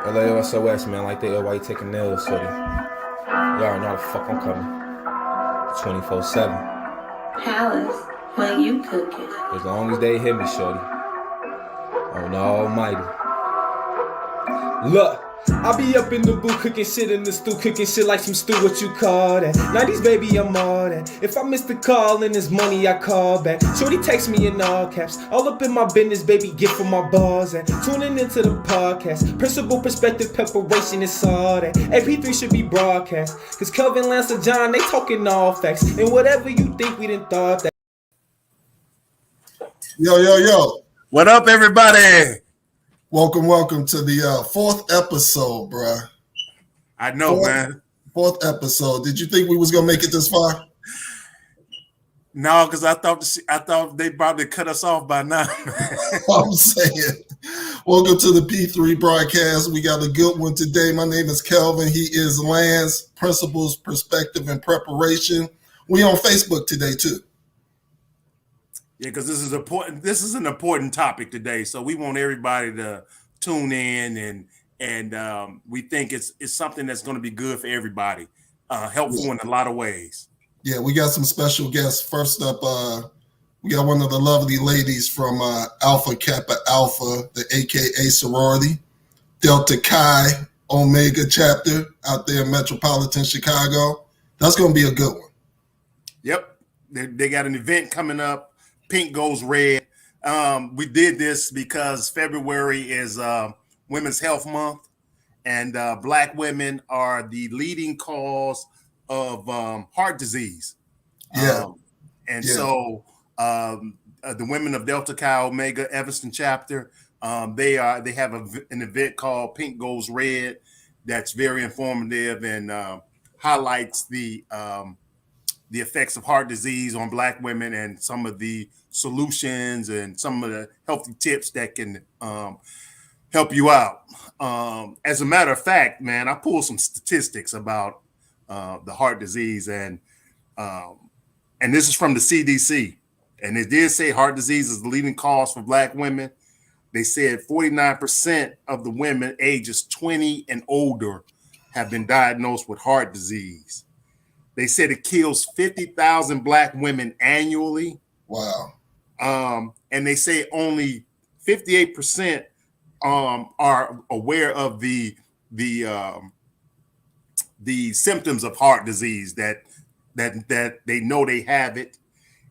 LAOSOS, man, like they why you taking nails, shorty. You already know how the fuck I'm coming. 24/7. Palace, when you cooking. As long as they hit me, shorty. On the almighty. Look, I be up in the booth cooking shit in the stew, cooking shit like some stew, what you call that? 90s baby, I'm all that. If I miss the call and it's money, I call back. Shorty takes me in all caps, all up in my business, baby, get for my balls and tuning into the podcast. Principal, perspective, preparation, it's all that. AP3 should be broadcast, cause Kelvin, Lance, and John, they talking all facts. And whatever you think, we done thought that. Yo. What up, everybody? Welcome to the fourth episode, bruh. I know, man. Fourth episode. Did you think we was gonna make it this far? No, because I thought they probably cut us off by now. I'm saying, welcome to the P3 broadcast. We got a good one today. My name is Kelvin. He is Lance. Principles, Perspective, and Preparation. We on Facebook today too. Yeah, because this is important. This is an important topic today, so we want everybody to tune in, and we think it's something that's going to be good for everybody, helpful in a lot of ways. Yeah, we got some special guests. First up, we got one of the lovely ladies from Alpha Kappa Alpha, the AKA sorority, Delta Chi Omega chapter out there in metropolitan Chicago. That's going to be a good one. Yep, they got an event coming up. Pink goes red. We did this because February is Women's Health Month, and Black women are the leading cause of heart disease. Yeah. So the women of Delta Chi Omega Evanston chapter, they have an event called Pink Goes Red that's very informative and highlights the effects of heart disease on Black women and some of the solutions and some of the healthy tips that can help you out. As a matter of fact, man, I pulled some statistics about the heart disease, and this is from the CDC. And it did say heart disease is the leading cause for Black women. They said 49% of the women ages 20 and older have been diagnosed with heart disease. They said it kills 50,000 Black women annually. Wow. And they say only 58% are aware of the symptoms of heart disease, that they know they have it.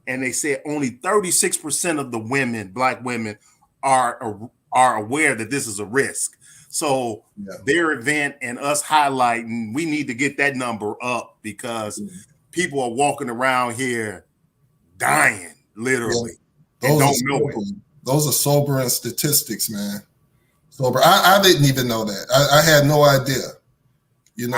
And they say only 36% of the women, Black women, are aware that this is a risk. So their event and us highlighting, we need to get that number up because people are walking around here dying, literally, and don't know it. Those are sobering statistics, man. Sober. I didn't even know that. I had no idea. You know,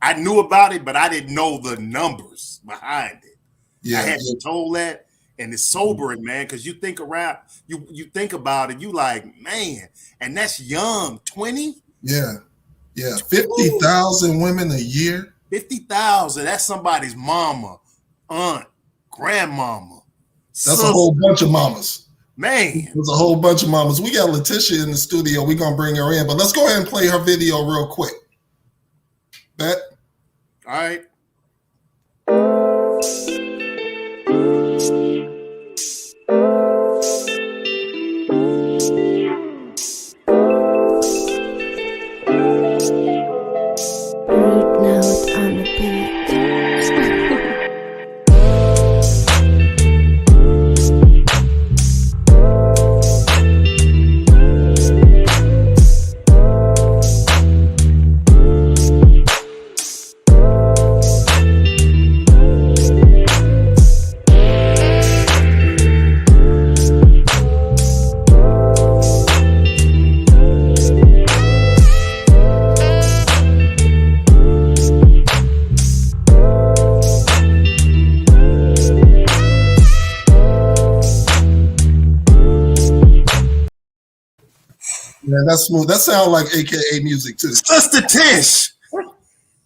I knew about it, but I didn't know the numbers behind it. Yeah, I had been told that. And it's sobering, man, because you think around, you think about it, you like, man, and that's young, 20? Yeah. 50,000 women a year. 50,000, that's somebody's mama, aunt, grandmama. That's a whole bunch of mamas. Man. There's a whole bunch of mamas. We got Letitia in the studio. We're going to bring her in, but let's go ahead and play her video real quick. Bet? All right. Yeah, that's smooth. That sounds like AKA music too. Sister Tish.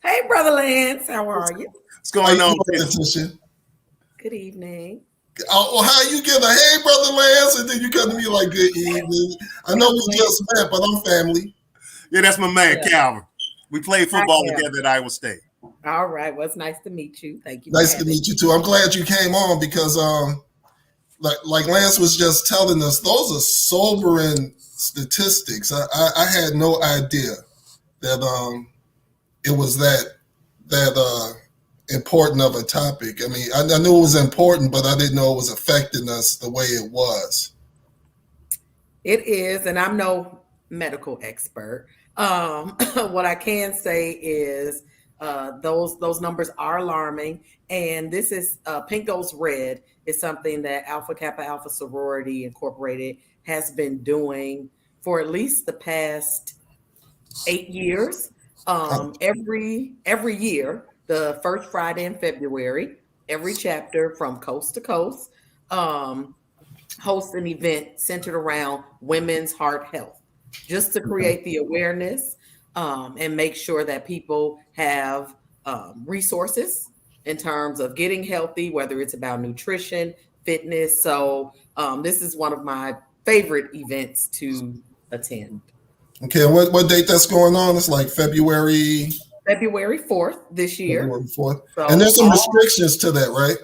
Hey, Brother Lance. How are you? What's going on, Letitia? Good evening. Oh, how you give a hey, Brother Lance, and then you come to me like good evening. I know we just met, but I'm family. Yeah, that's my man, Yeah. Calvin. We played football Calvin. together at Iowa State. All right. Well, it's nice to meet you. Thank you. Nice to meet you too. I'm glad you came on because like Lance was just telling us, those are sobering statistics. I had no idea that it was that important of a topic. I mean, I knew it was important, but I didn't know it was affecting us the way it was. It is, and I'm no medical expert. What I can say is those numbers are alarming, and this is Pink Goes Red is something that Alpha Kappa Alpha Sorority Incorporated has been doing for at least the past 8 years. Every year, the first Friday in February, every chapter from coast to coast hosts an event centered around women's heart health, just to create the awareness and make sure that people have resources in terms of getting healthy, whether it's about nutrition, fitness. So this is one of my favorite events to attend. Okay, what date that's going on? It's like February 4th this year. February 4th. So And there's some restrictions to that, right?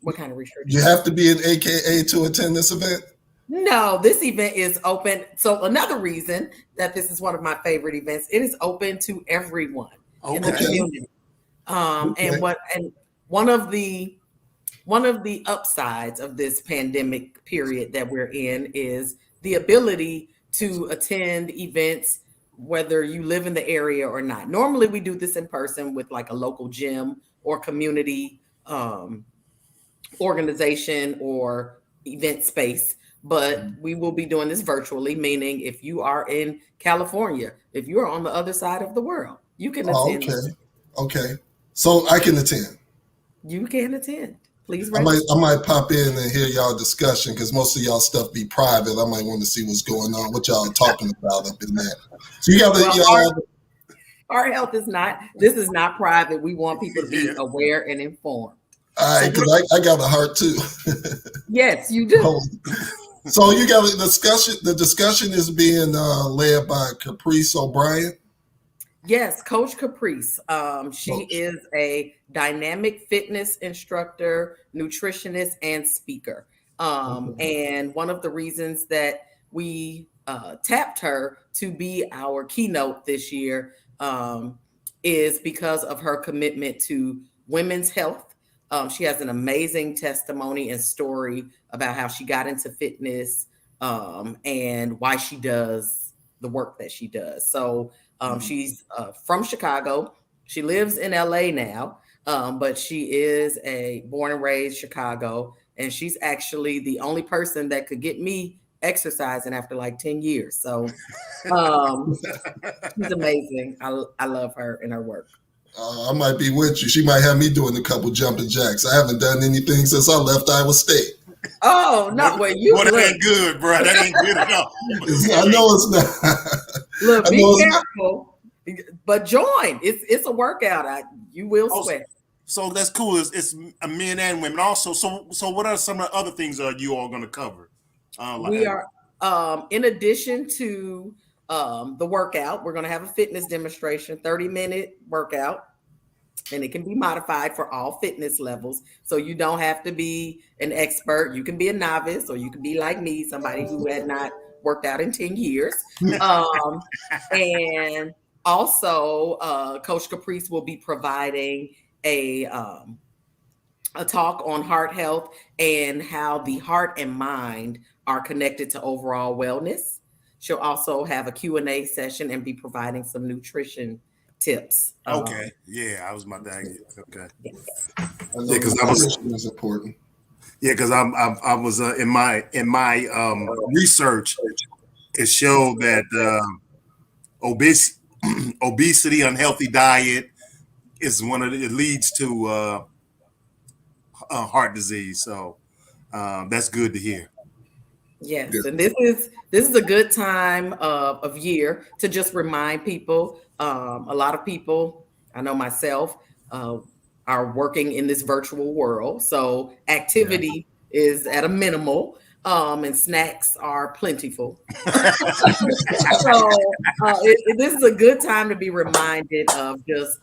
What kind of restrictions? You have to be an AKA to attend this event? No, this event is open. So another reason that this is one of my favorite events, it is open to everyone in the community. And one of the upsides of this pandemic period that we're in is the ability to attend events, whether you live in the area or not. Normally we do this in person with like a local gym or community organization or event space, but we will be doing this virtually, meaning if you are in California, if you're on the other side of the world, you can attend. Okay. So I can attend. You can attend. Please I might pop in and hear y'all discussion because most of y'all stuff be private. I might want to see what's going on, what y'all are talking about up in there. So you got our health is not. This is not private. We want people to be aware and informed. All right, because I got a heart too. Yes, you do. So you got a discussion. The discussion is being led by Caprice O'Brien. Yes, Coach Caprice. She is a dynamic fitness instructor, nutritionist, and speaker. And one of the reasons that we tapped her to be our keynote this year is because of her commitment to women's health. She has an amazing testimony and story about how she got into fitness and why she does the work that she does. So she's from Chicago. She lives in LA now, but she is born and raised Chicago. And she's actually the only person that could get me exercising after like 10 years. So she's amazing. I love her and her work. I might be with you. She might have me doing a couple jumping jacks. I haven't done anything since I left Iowa State. Oh, not where you. Well, that ain't good, bro. That ain't good at all. I know it's not. Look, be careful, but join. It's a workout. You will sweat. So that's cool. It's men and women also. So what are some of the other things you all going to cover? We are, in addition to the workout, we're going to have a fitness demonstration, 30-minute workout, and it can be modified for all fitness levels. So you don't have to be an expert. You can be a novice, or you can be like me, somebody who had not worked out in 10 years. And also, Coach Caprice will be providing a talk on heart health and how the heart and mind are connected to overall wellness. She'll also have a Q&A session and be providing some nutrition tips. Okay. Yeah, I was my dang. Okay. Yes. Yeah, because was important. Yeah, because I was in my research, it showed that obesity, unhealthy diet is it leads to heart disease. So that's good to hear. Yes, and this is a good time of year to just remind people. A lot of people, I know myself, are working in this virtual world, so activity is at a minimal. and snacks are plentiful. So this is a good time to be reminded of just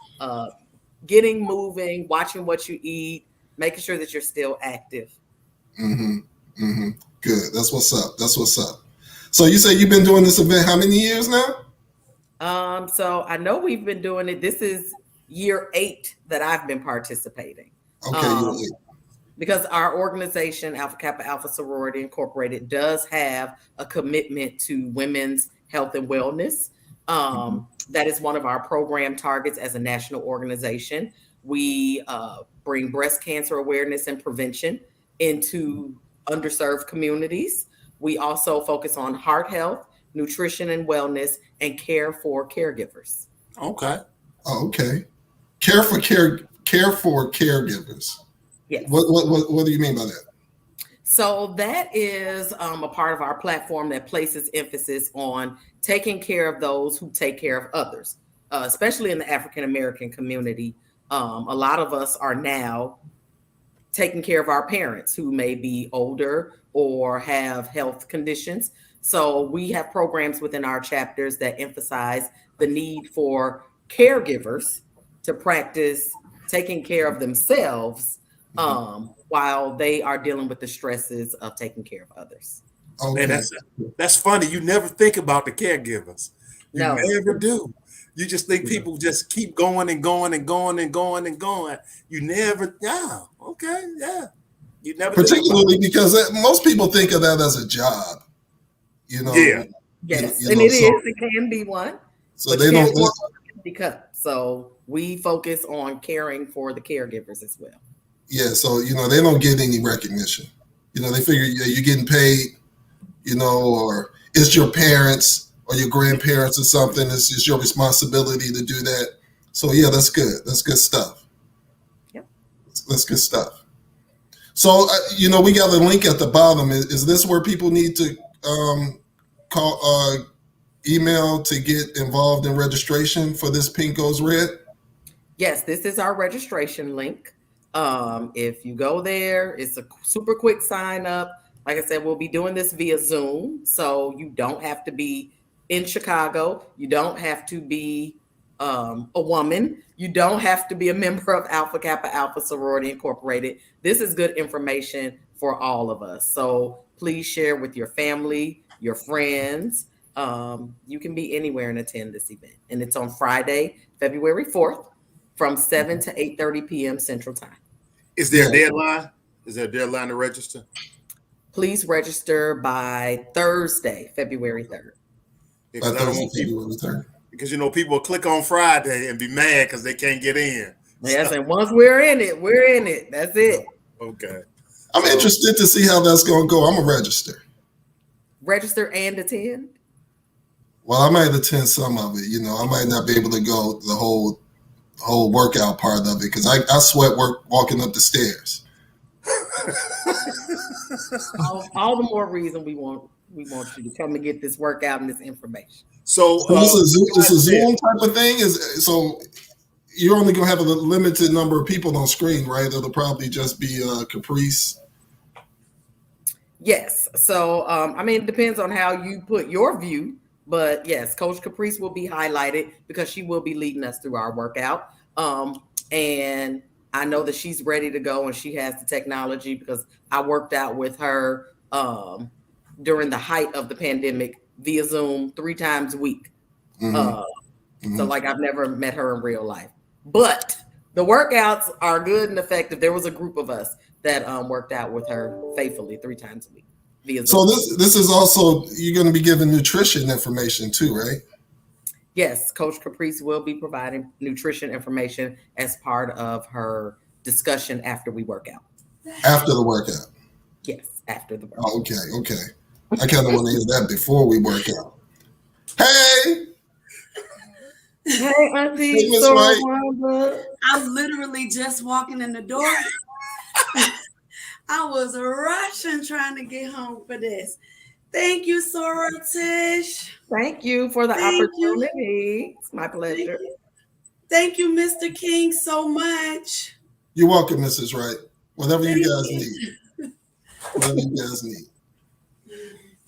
getting moving, watching what you eat, making sure that you're still active. Mm-hmm. Mm-hmm. Good. That's what's up. That's what's up. So you say you've been doing this event how many years now? So I know we've been doing it. This is year 8 that I've been participating. Okay. Because our organization, Alpha Kappa Alpha Sorority Incorporated, does have a commitment to women's health and wellness. That is one of our program targets as a national organization. We bring breast cancer awareness and prevention into underserved communities. We also focus on heart health, nutrition and wellness, and care for caregivers. Okay. Oh, okay. Care for caregivers. Yes. What do you mean by that? So that is a part of our platform that places emphasis on taking care of those who take care of others, especially in the African American community. A lot of us are now taking care of our parents who may be older or have health conditions. So we have programs within our chapters that emphasize the need for caregivers to practice taking care of themselves while they are dealing with the stresses of taking care of others. Okay. Man, that's funny. You never think about the caregivers. You No. never do. You just think people just keep going and going and going and going and going. You never, okay. You never. Particularly because most people think of that as a job. Yeah. Yes, and it can be one. So they don't. So we focus on caring for the caregivers as well. Yeah, so they don't get any recognition. They figure you're getting paid, or it's your parents or your grandparents or something. It's your responsibility to do that. So yeah, that's good. That's good stuff. Yep. That's good stuff. So we got a link at the bottom. Is this where people need to call, email to get involved in registration for this Pink Goes Red? Yes, this is our registration link. If you go there, it's a super quick sign up. Like I said, we'll be doing this via Zoom. So you don't have to be in Chicago. You don't have to be a woman. You don't have to be a member of Alpha Kappa Alpha Sorority Incorporated. This is good information for all of us. So please share with your family, your friends. You can be anywhere and attend this event. And it's on Friday, February 4th from 7 to 8:30 p.m. Central Time. Is there a deadline? Is there a deadline to register? Please register by Thursday, February 3rd. Because I don't want people, because people will click on Friday and be mad because they can't get in. Yes, and once we're in it. That's it. Okay. I'm interested to see how that's going to go. I'm going to register. Register and attend? Well, I might attend some of it. I might not be able to go the whole workout part of it because I sweat walking up the stairs. all the more reason we want you to come and get this workout and this information. So this a Zoom type of thing. So you're only gonna have a limited number of people on screen, right? It'll probably just be Caprice. Yes. So it depends on how you put your view. But yes, Coach Caprice will be highlighted because she will be leading us through our workout. And I know that she's ready to go and she has the technology because I worked out with her during the height of the pandemic via Zoom 3 times a week. So I've never met her in real life. But the workouts are good and effective. There was a group of us that worked out with her faithfully 3 times a week. So this is also, you're going to be giving nutrition information too, right? Yes, Coach Caprice will be providing nutrition information as part of her discussion after we work out. After the workout? Yes, after the workout. Oh, okay. I kind of want to hear that before we work out. Hey, Auntie. Hey, Miss White. I'm literally just walking in the door. I was rushing trying to get home for this. Thank you, Sororitish. Thank you for the opportunity. It's my pleasure. Thank you, Mr. King, so much. You're welcome, Mrs. Wright. Whatever you guys need.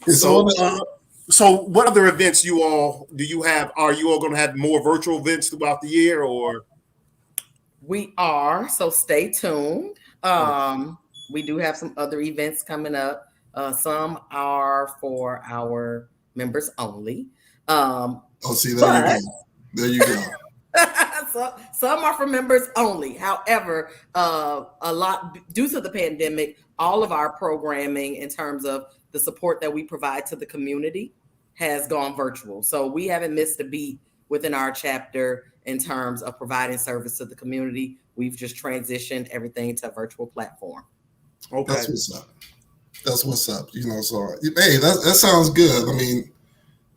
So what other events do you have? Are you all going to have more virtual events throughout the year, or? We are, so stay tuned. We do have some other events coming up. Some are for our members only. See, there you go. So, some are for members only. However, a lot due to the pandemic, all of our programming in terms of the support that we provide to the community has gone virtual. So we haven't missed a beat within our chapter in terms of providing service to the community. We've just transitioned everything to a virtual platform. Okay. That's what's up. That's what's up. So hey, that sounds good. I mean,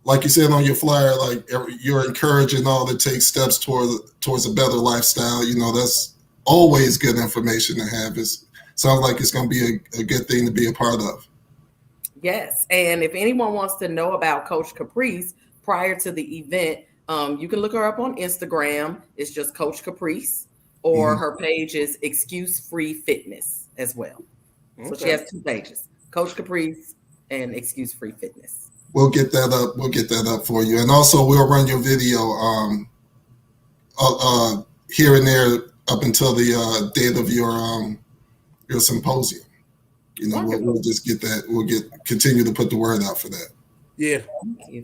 like you said on your flyer, like you're encouraging all to take steps towards a better lifestyle. That's always good information to have. Sounds like it's going to be a good thing to be a part of. Yes, and if anyone wants to know about Coach Caprice prior to the event, you can look her up on Instagram. It's just Coach Caprice, or her page is Excuse Free Fitness as well. Okay. So she has 2 pages, Coach Caprice and Excuse Free Fitness. We'll get that up. We'll get that up for you. And also we'll run your video here and there up until the date of your symposium. We'll just get that. We'll continue to put the word out for that. Yeah.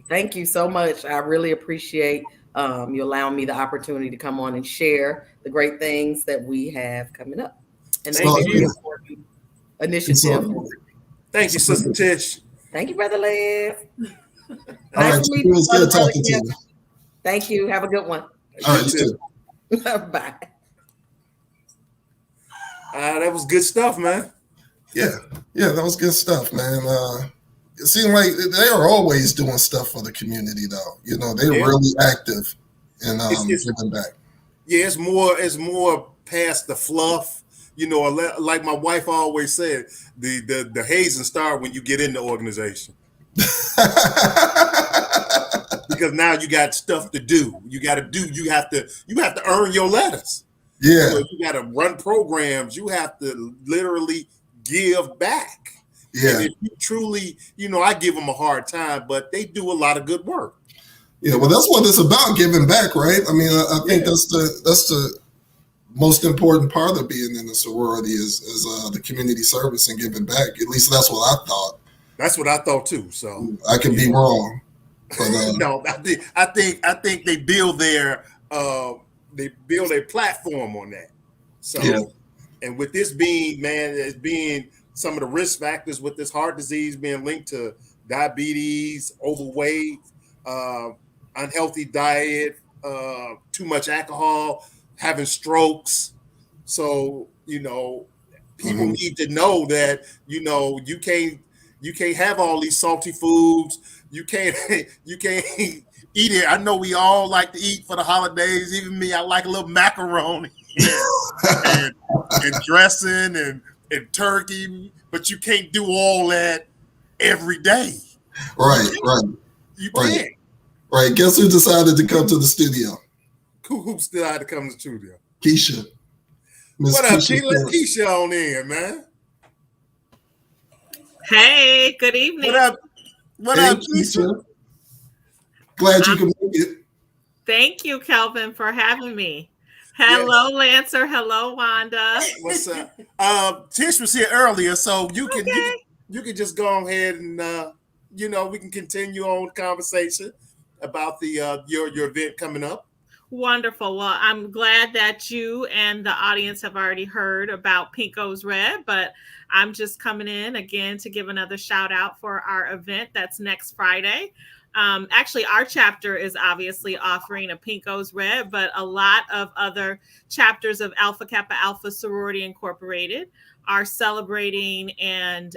Thank you so much. I really appreciate you allowing me the opportunity to come on and share the great things that we have coming up. And thank you for the initiative. Thank you, Sister Tish. Thank you, Brother Les. All right, it was good talking to you. Thank you. Have a good one. All right, you too. Bye. That was good stuff, man. Yeah, that was good stuff, man. It seemed like they are always doing stuff for the community, though. They're really active and giving back. Yeah, it's more past the fluff. Like my wife always said, the hazing start when you get in the organization. Because now you got stuff to do. You have to earn your letters. Yeah. You got to run programs. You have to literally give back. Yeah. And if you truly, I give them a hard time, but they do a lot of good work. Yeah, well, that's what it's about, giving back, right? I mean, I think that's the most important part of being in a sorority is the community service and giving back. At least that's what I thought. That's what I thought too. So I could be wrong, but no, I think they build their platform on that. So, and with this being, as being some of the risk factors with this heart disease being linked to diabetes, overweight, unhealthy diet, too much alcohol, having strokes. So, people need to know that, you can't have all these salty foods. You can't eat it. I know we all like to eat for the holidays. Even me, I like a little macaroni and dressing and turkey, but you can't do all that every day. Right. You can't. Right. Guess who decided to come to the studio? Who still had to come to the studio? Keisha. What up, Keisha? Let Keisha on in, man. Hey, good evening. What up, Keisha? Glad you could make it. Thank you, Kelvin, for having me. Hello, Lancer. Hello, Wanda. What's up? Tish was here earlier, so you can just go ahead and we can continue on the conversation about the your event coming up. Wonderful. Well, I'm glad that you and the audience have already heard about Pink Goes Red, but I'm just coming in again to give another shout out for our event that's next Friday. Actually, our chapter is obviously offering a Pink Goes Red, but a lot of other chapters of Alpha Kappa Alpha Sorority Incorporated are celebrating and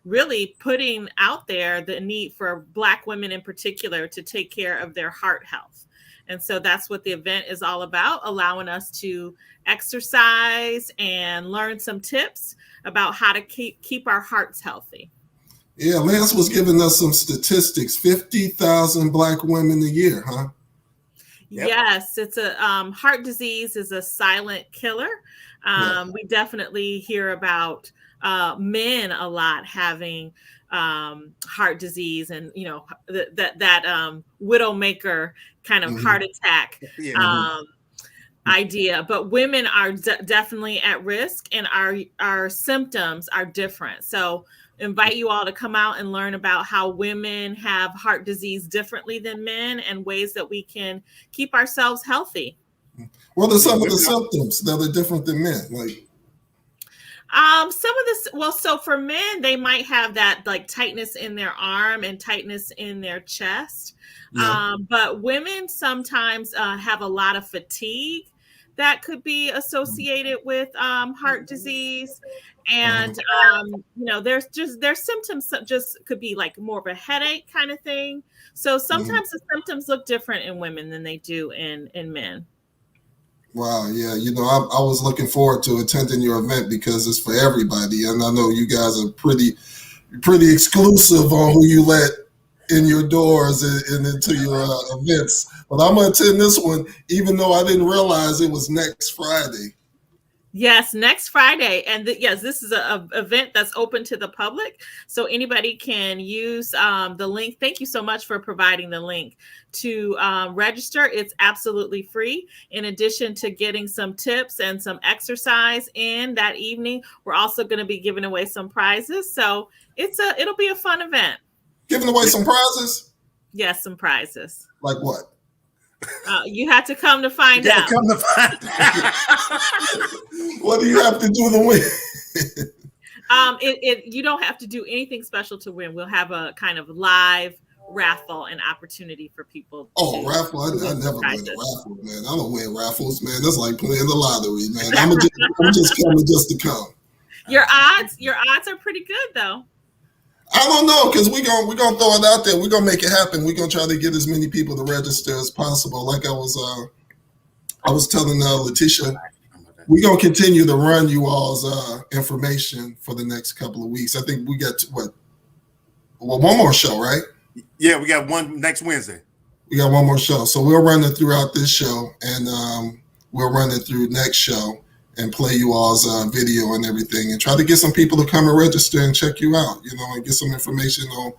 really putting out there the need for Black women in particular to take care of their heart health. And so that's what the event is all about, allowing us to exercise and learn some tips about how to keep our hearts healthy. Yeah, Lance was giving us some statistics, 50,000 Black women a year, huh? Yep. Yes, it's a heart disease is a silent killer. We definitely hear about men a lot having heart disease, and that widowmaker kind of heart attack idea. But women are definitely at risk, and our symptoms are different. So invite you all to come out and learn about how women have heart disease differently than men, and ways that we can keep ourselves healthy. What are some of the symptoms that are different than men? Like, some of this, well, so for men, they might have that like tightness in their arm and tightness in their chest. But women sometimes have a lot of fatigue that could be associated with heart disease. And, there's symptoms that just could be like more of a headache kind of thing. So sometimes the symptoms look different in women than they do in men. Wow, yeah, I was looking forward to attending your event because it's for everybody, and I know you guys are pretty exclusive on who you let in your doors and into your events. But I'm gonna attend this one, even though I didn't realize it was next Friday. Yes, next Friday. And yes, this is an event that's open to the public. So anybody can use the link. Thank you so much for providing the link to register. It's absolutely free. In addition to getting some tips and some exercise in that evening, we're also going to be giving away some prizes. So it'll be a fun event. Giving away some prizes? Yes, some prizes. Like what? You have to come to find out. What do you have to do to win? You don't have to do anything special to win. We'll have a kind of live raffle and opportunity for people. Raffle! I never win a raffle, man. I don't win raffles, man. That's like playing the lottery, man. I'm just coming just to come. Your odds are pretty good, though. I don't know, because we're gonna throw it out there. We're gonna make it happen. We're gonna try to get as many people to register as possible. Like I was telling Letitia, we're gonna continue to run you all's information for the next couple of weeks. I think we got one more show, right? Yeah, we got one next Wednesday. We got one more show, so we'll run it throughout this show, and we'll run it through next show and play you all's video and everything, and try to get some people to come and register and check you out, and get some information on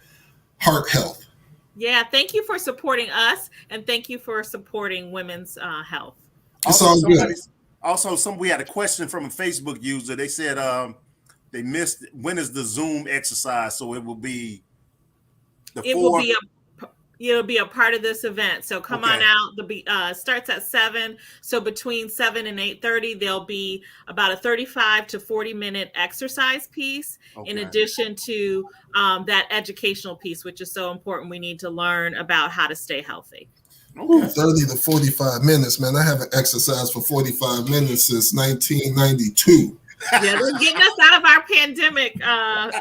heart health. Yeah, thank you for supporting us, and thank you for supporting women's health. It's all good. Also, we had a question from a Facebook user. They said they missed, when is the Zoom exercise? So it will be It'll be a part of this event. So come on out. Starts at 7. So between 7 and 8:30, there'll be about a 35 to 40-minute exercise piece, in addition to that educational piece, which is so important. We need to learn about how to stay healthy. 30 to 45 minutes, man. I haven't exercised for 45 minutes since 1992. Yeah, they're getting us out of our pandemic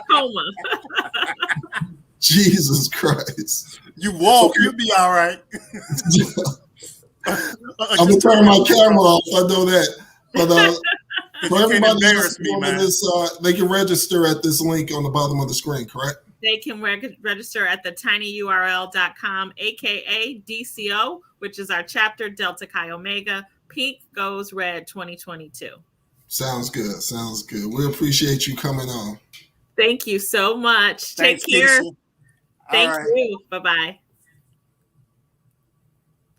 coma. Jesus Christ. You walk, you'll be all right. I'm going to turn my camera off. I know that. But for everybody they can register at this link on the bottom of the screen, correct? They can register at the tinyurl.com, aka DCO, which is our chapter, Delta Chi Omega, Pink Goes Red 2022. Sounds good. Sounds good. We appreciate you coming on. Thank you so much. Thanks, take care. Casey. Thank you. Bye-bye.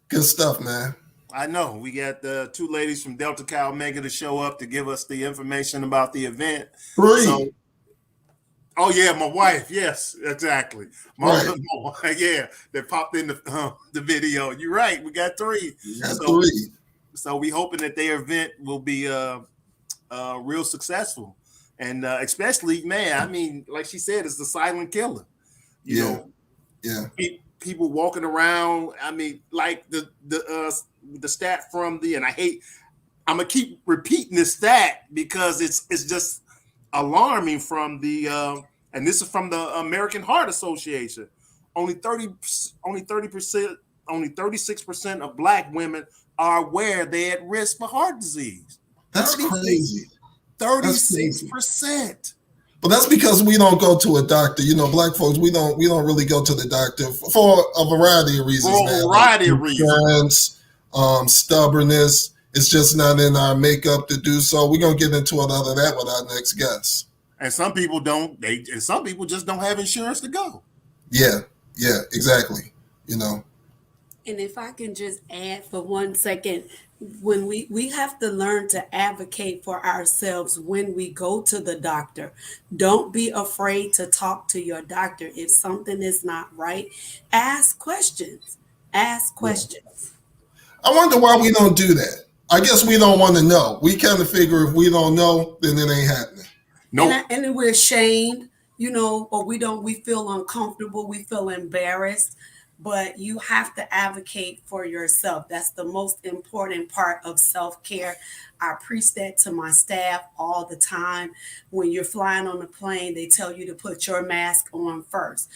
Good stuff, man. I know. We got the two ladies from Delta Chi Omega to show up to give us the information about the event. Free. Oh, yeah, my wife. Yes, exactly. My wife, yeah, they popped in the video. You're right. We got 3. Three. So we hoping that their event will be real successful. And especially, man, I mean, like she said, it's the silent killer. You know, people walking around. I mean, like the stat from and I'm gonna keep repeating this stat because it's just alarming from and this is from the American Heart Association. Only 36% of Black women are aware they're at risk for heart disease. That's crazy. 36%. But that's because we don't go to a doctor. Black folks, we don't really go to the doctor for a variety of reasons. For a variety of reasons. Stubbornness, It's just not in our makeup to do so. We're gonna get into a lot of that with our next guest. And some people don't. And some people just don't have insurance to go. Yeah, exactly. You know. And if I can just add for 1 second, when we have to learn to advocate for ourselves when we go to the doctor. Don't be afraid to talk to your doctor. If something is not right, ask questions. Ask questions. I wonder why we don't do that. I guess we don't want to know. We kind of figure if we don't know, then it ain't happening. No. And then we're ashamed, or we feel uncomfortable. We feel embarrassed. But you have to advocate for yourself. That's the most important part of self-care. I preach that to my staff all the time. When you're flying on a plane, they tell you to put your mask on first.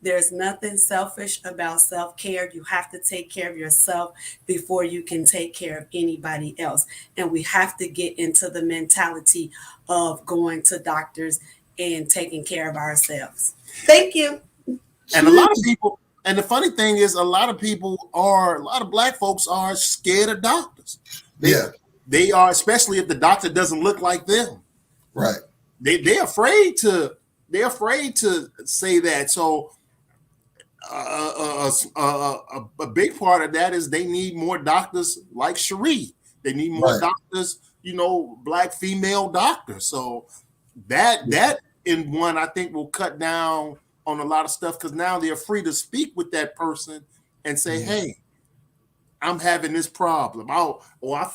There's nothing selfish about self-care. You have to take care of yourself before you can take care of anybody else. And we have to get into the mentality of going to doctors and taking care of ourselves. Thank you. And a lot of people, and the funny thing is, a lot of Black folks are scared of doctors. They are, especially if the doctor doesn't look like them. Right. They're afraid to say that. So a big part of that is they need more doctors like Cherie. They need more doctors, Black female doctors. So that in one, I think, will cut down on a lot of stuff, because now they're free to speak with that person and say, hey, I'm having this problem. I'm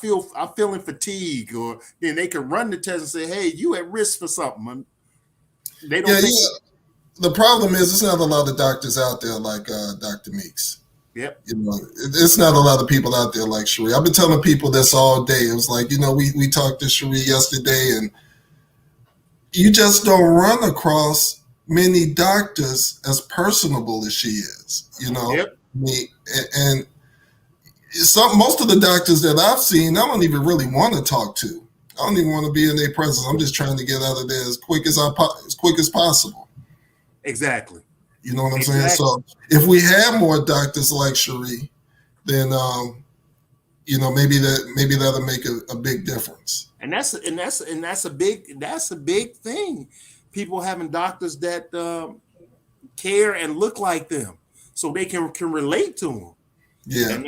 feeling fatigue, or then they can run the test and say, hey, you at risk for something. They don't The problem is, it's not a lot of doctors out there like Dr. Meeks. Yep. It's not a lot of people out there like Cherie. I've been telling people this all day. It was like, we talked to Cherie yesterday, and you just don't run across many doctors as personable as she is, Yep. And most of the doctors that I've seen, I don't even really want to talk to. I don't even want to be in their presence. I'm just trying to get out of there as quick as possible. Exactly. You know what I'm saying? So if we have more doctors like Cherie, then maybe that'll make a big difference. And that's a big thing. People having doctors that care and look like them, so they can relate to them. Yeah. And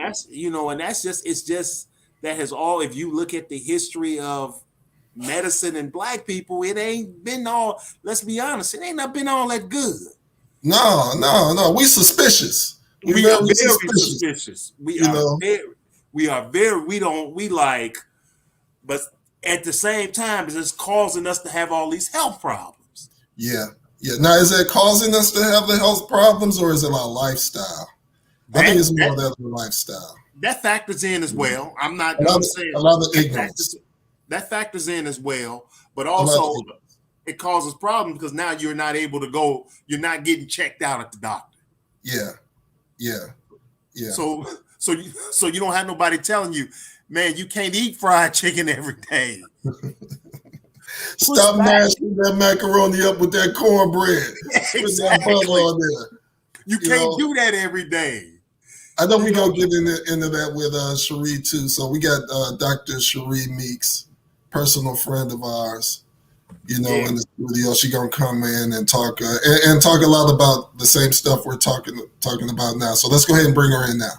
that has all. If you look at the history of medicine and Black people, it ain't been all. Let's be honest, it ain't not been all that good. No. We suspicious. We are very suspicious. We like, but at the same time, it's causing us to have all these health problems. Yeah. Now, is that causing us to have the health problems, or is it our lifestyle? I think it's more that the lifestyle. That factors in as well. I'm not saying a lot of ignorance. That factors in as well, but also it causes problems because now you're not able to go. You're not getting checked out at the doctor. Yeah. So you don't have nobody telling you, man, you can't eat fried chicken every day. Stop mashing that macaroni up with that cornbread. Exactly. With that butter on there. You can't do that every day. I know we're going to get into that with Cherie too. So we got Dr. Cherie Meeks, personal friend of ours, in the studio. She's going to come in and talk and talk a lot about the same stuff we're talking about now. So let's go ahead and bring her in now.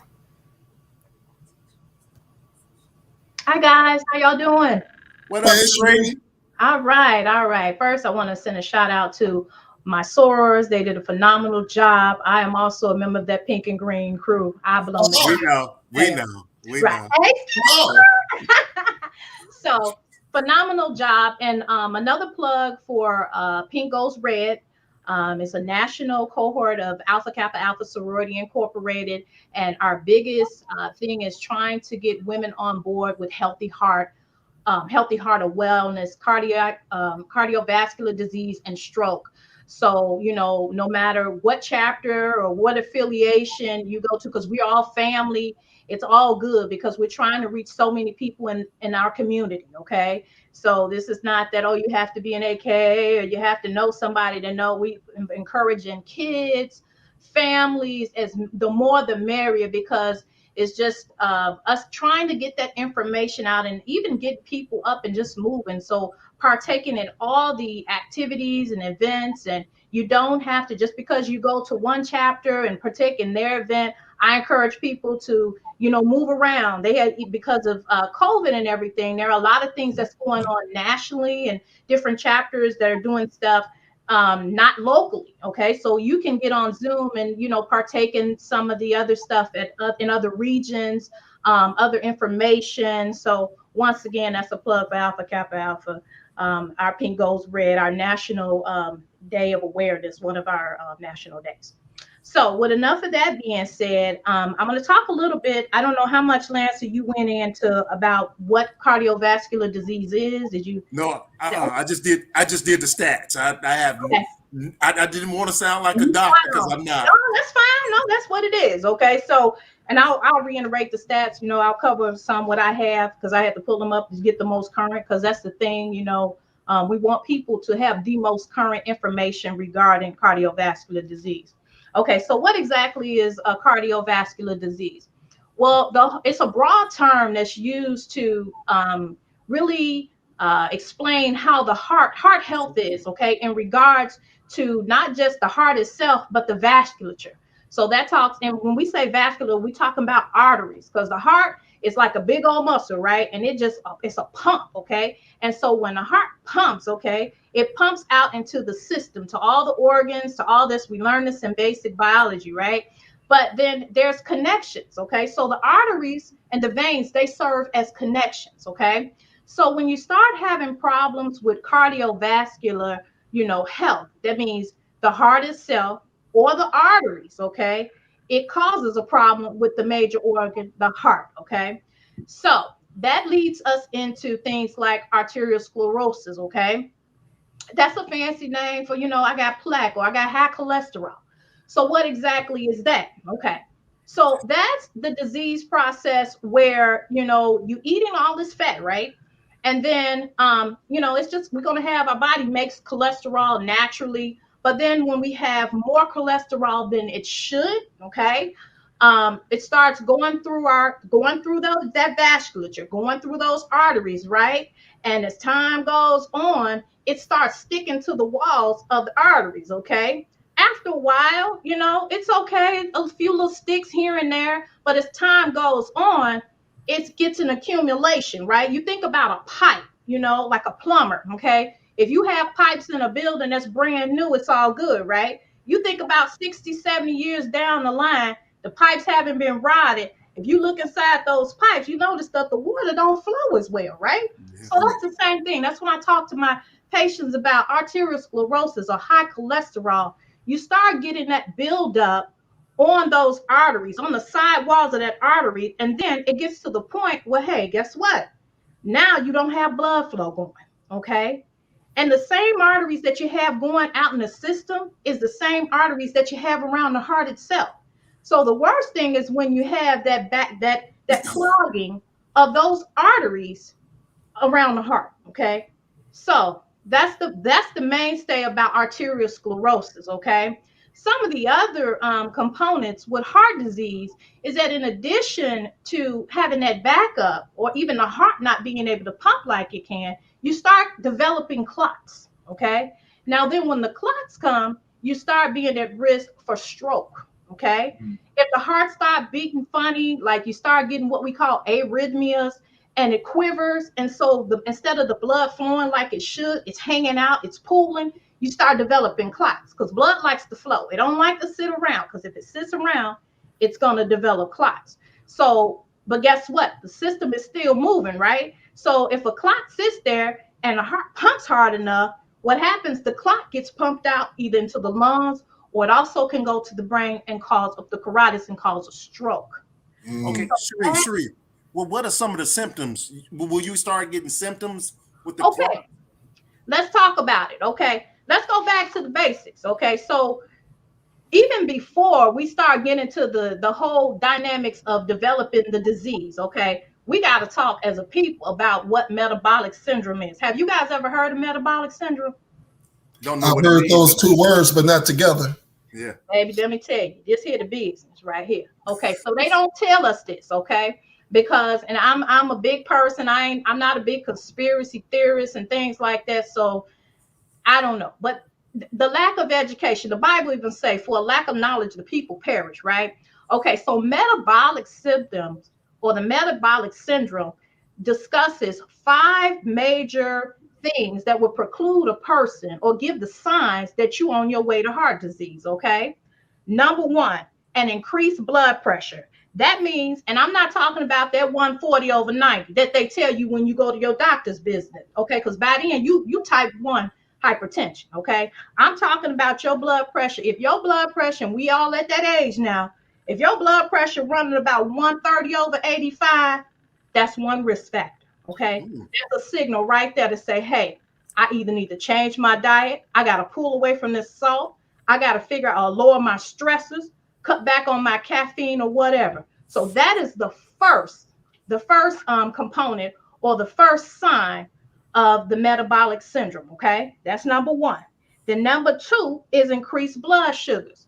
Hi, guys. How y'all doing? What up, Cherie? All right. First, I want to send a shout out to my sorors. They did a phenomenal job. I am also a member of that pink and green crew. I belong to We know. Right. So, phenomenal job. And another plug for Pink Goes Red. It's a national cohort of Alpha Kappa Alpha Sorority Incorporated. And our biggest thing is trying to get women on board with healthy heart of wellness, cardiovascular disease, and stroke. So, no matter what chapter or what affiliation you go to, because we're all family, it's all good because we're trying to reach so many people in our community, okay? So this is not that, you have to be an AK or you have to know somebody to know. We encouraging kids, families, as the more the merrier, because It's just us trying to get that information out and even get people up and just moving. So partaking in all the activities and events, and you don't have to, just because you go to one chapter and partake in their event. I encourage people to, move around. They had, because of COVID and everything, there are a lot of things that's going on nationally and different chapters that are doing stuff not locally. Okay, so you can get on Zoom and partake in some of the other stuff in other regions, other information. So once again, that's a plug for Alpha Kappa Alpha. Our Pink Goes Red, our national day of awareness, one of our national days. So with enough of that being said, I'm going to talk a little bit. I don't know how much, Lancer, you went into about what cardiovascular disease is. Did you? No, I just did the stats. I have. Okay. I didn't want to sound like a doctor because I'm not. No, that's fine. No, that's what it is. Okay, so and I'll reiterate the stats. I'll cover some what I have because I had to pull them up to get the most current, because that's the thing. We want people to have the most current information regarding cardiovascular disease. Okay, so what exactly is a cardiovascular disease? Well, it's a broad term that's used to really explain how the heart health is, okay, in regards to not just the heart itself, but the vasculature. So that talks, and when we say vascular, we talking about arteries, because the heart is like a big old muscle, right? And it's a pump, okay? And so when the heart pumps, okay, it pumps out into the system, to all the organs, to all this. We learn this in basic biology, right? But then there's connections, okay? So the arteries and the veins, they serve as connections, okay? So when you start having problems with cardiovascular, health, that means the heart itself or the arteries, okay, it causes a problem with the major organ, the heart, okay? So that leads us into things like arteriosclerosis, okay? That's a fancy name for, I got plaque or I got high cholesterol. So what exactly is that? Okay. So that's the disease process where, you eating all this fat, right? And then, it's just, we're going to have, our body makes cholesterol naturally. But then when we have more cholesterol than it should, okay, it starts going through that vasculature, going through those arteries, right? And as time goes on, it starts sticking to the walls of the arteries, okay? After a while, it's okay, a few little sticks here and there, but as time goes on, it gets an accumulation, right? You think about a pipe, like a plumber, okay? If you have pipes in a building that's brand new, it's all good, right? You think about 60, 70 years down the line, the pipes haven't been rotted. If you look inside those pipes, you notice that the water don't flow as well, right? So that's the same thing. That's when I talk to my patients about arteriosclerosis or high cholesterol. You start getting that buildup on those arteries, on the side walls of that artery, and then it gets to the point where, hey, guess what? Now you don't have blood flow going, okay? And the same arteries that you have going out in the system is the same arteries that you have around the heart itself. So the worst thing is when you have that clogging of those arteries around the heart, okay? So that's the mainstay about arteriosclerosis, okay? Some of the other components with heart disease is that in addition to having that backup or even the heart not being able to pump like it can, you start developing clots, okay? Now then when the clots come, you start being at risk for stroke, okay? If the heart starts beating funny, like you start getting what we call arrhythmias, and it quivers, and so instead of the blood flowing like it should, it's hanging out, it's pooling, you start developing clots, because blood likes to flow. It don't like to sit around, because if it sits around, it's going to develop clots. So, but guess what? The system is still moving, right? So if a clot sits there and the heart pumps hard enough, what happens? The clot gets pumped out either into the lungs, or it also can go to the brain and cause up the carotids and cause a stroke. Okay, Cherie. Well, what are some of the symptoms? Will you start getting symptoms with the clot? Let's talk about it. Okay, let's go back to the basics. Okay, so even before we start getting to the whole dynamics of developing the disease, okay, we got to talk as a people about what metabolic syndrome is. Have you guys ever heard of metabolic syndrome? I've heard those two words, but not together. Yeah. Baby, let me tell you, this here the business right here. Okay, so they don't tell us this, okay? Because, and I'm a big person. I'm not a big conspiracy theorist and things like that. So I don't know. But the lack of education, the Bible even say, for a lack of knowledge, the people perish, right? Okay, so metabolic symptoms or the metabolic syndrome discusses 5 major things that would preclude a person or give the signs that you're on your way to heart disease, okay? Number 1, an increased blood pressure. That means, and I'm not talking about that 140/90 that they tell you when you go to your doctor's business, okay? Because by then you type 1 hypertension, okay? I'm talking about your blood pressure. If your blood pressure, and we all at that age now, if your blood pressure running about 130/85, that's one risk factor, okay? That's a signal right there to say, hey, I either need to change my diet, I got to pull away from this salt, I got to figure out lower my stressors, cut back on my caffeine or whatever. So that is the first component or the first sign of the metabolic syndrome, okay? That's number 1. Then number 2 is increased blood sugars.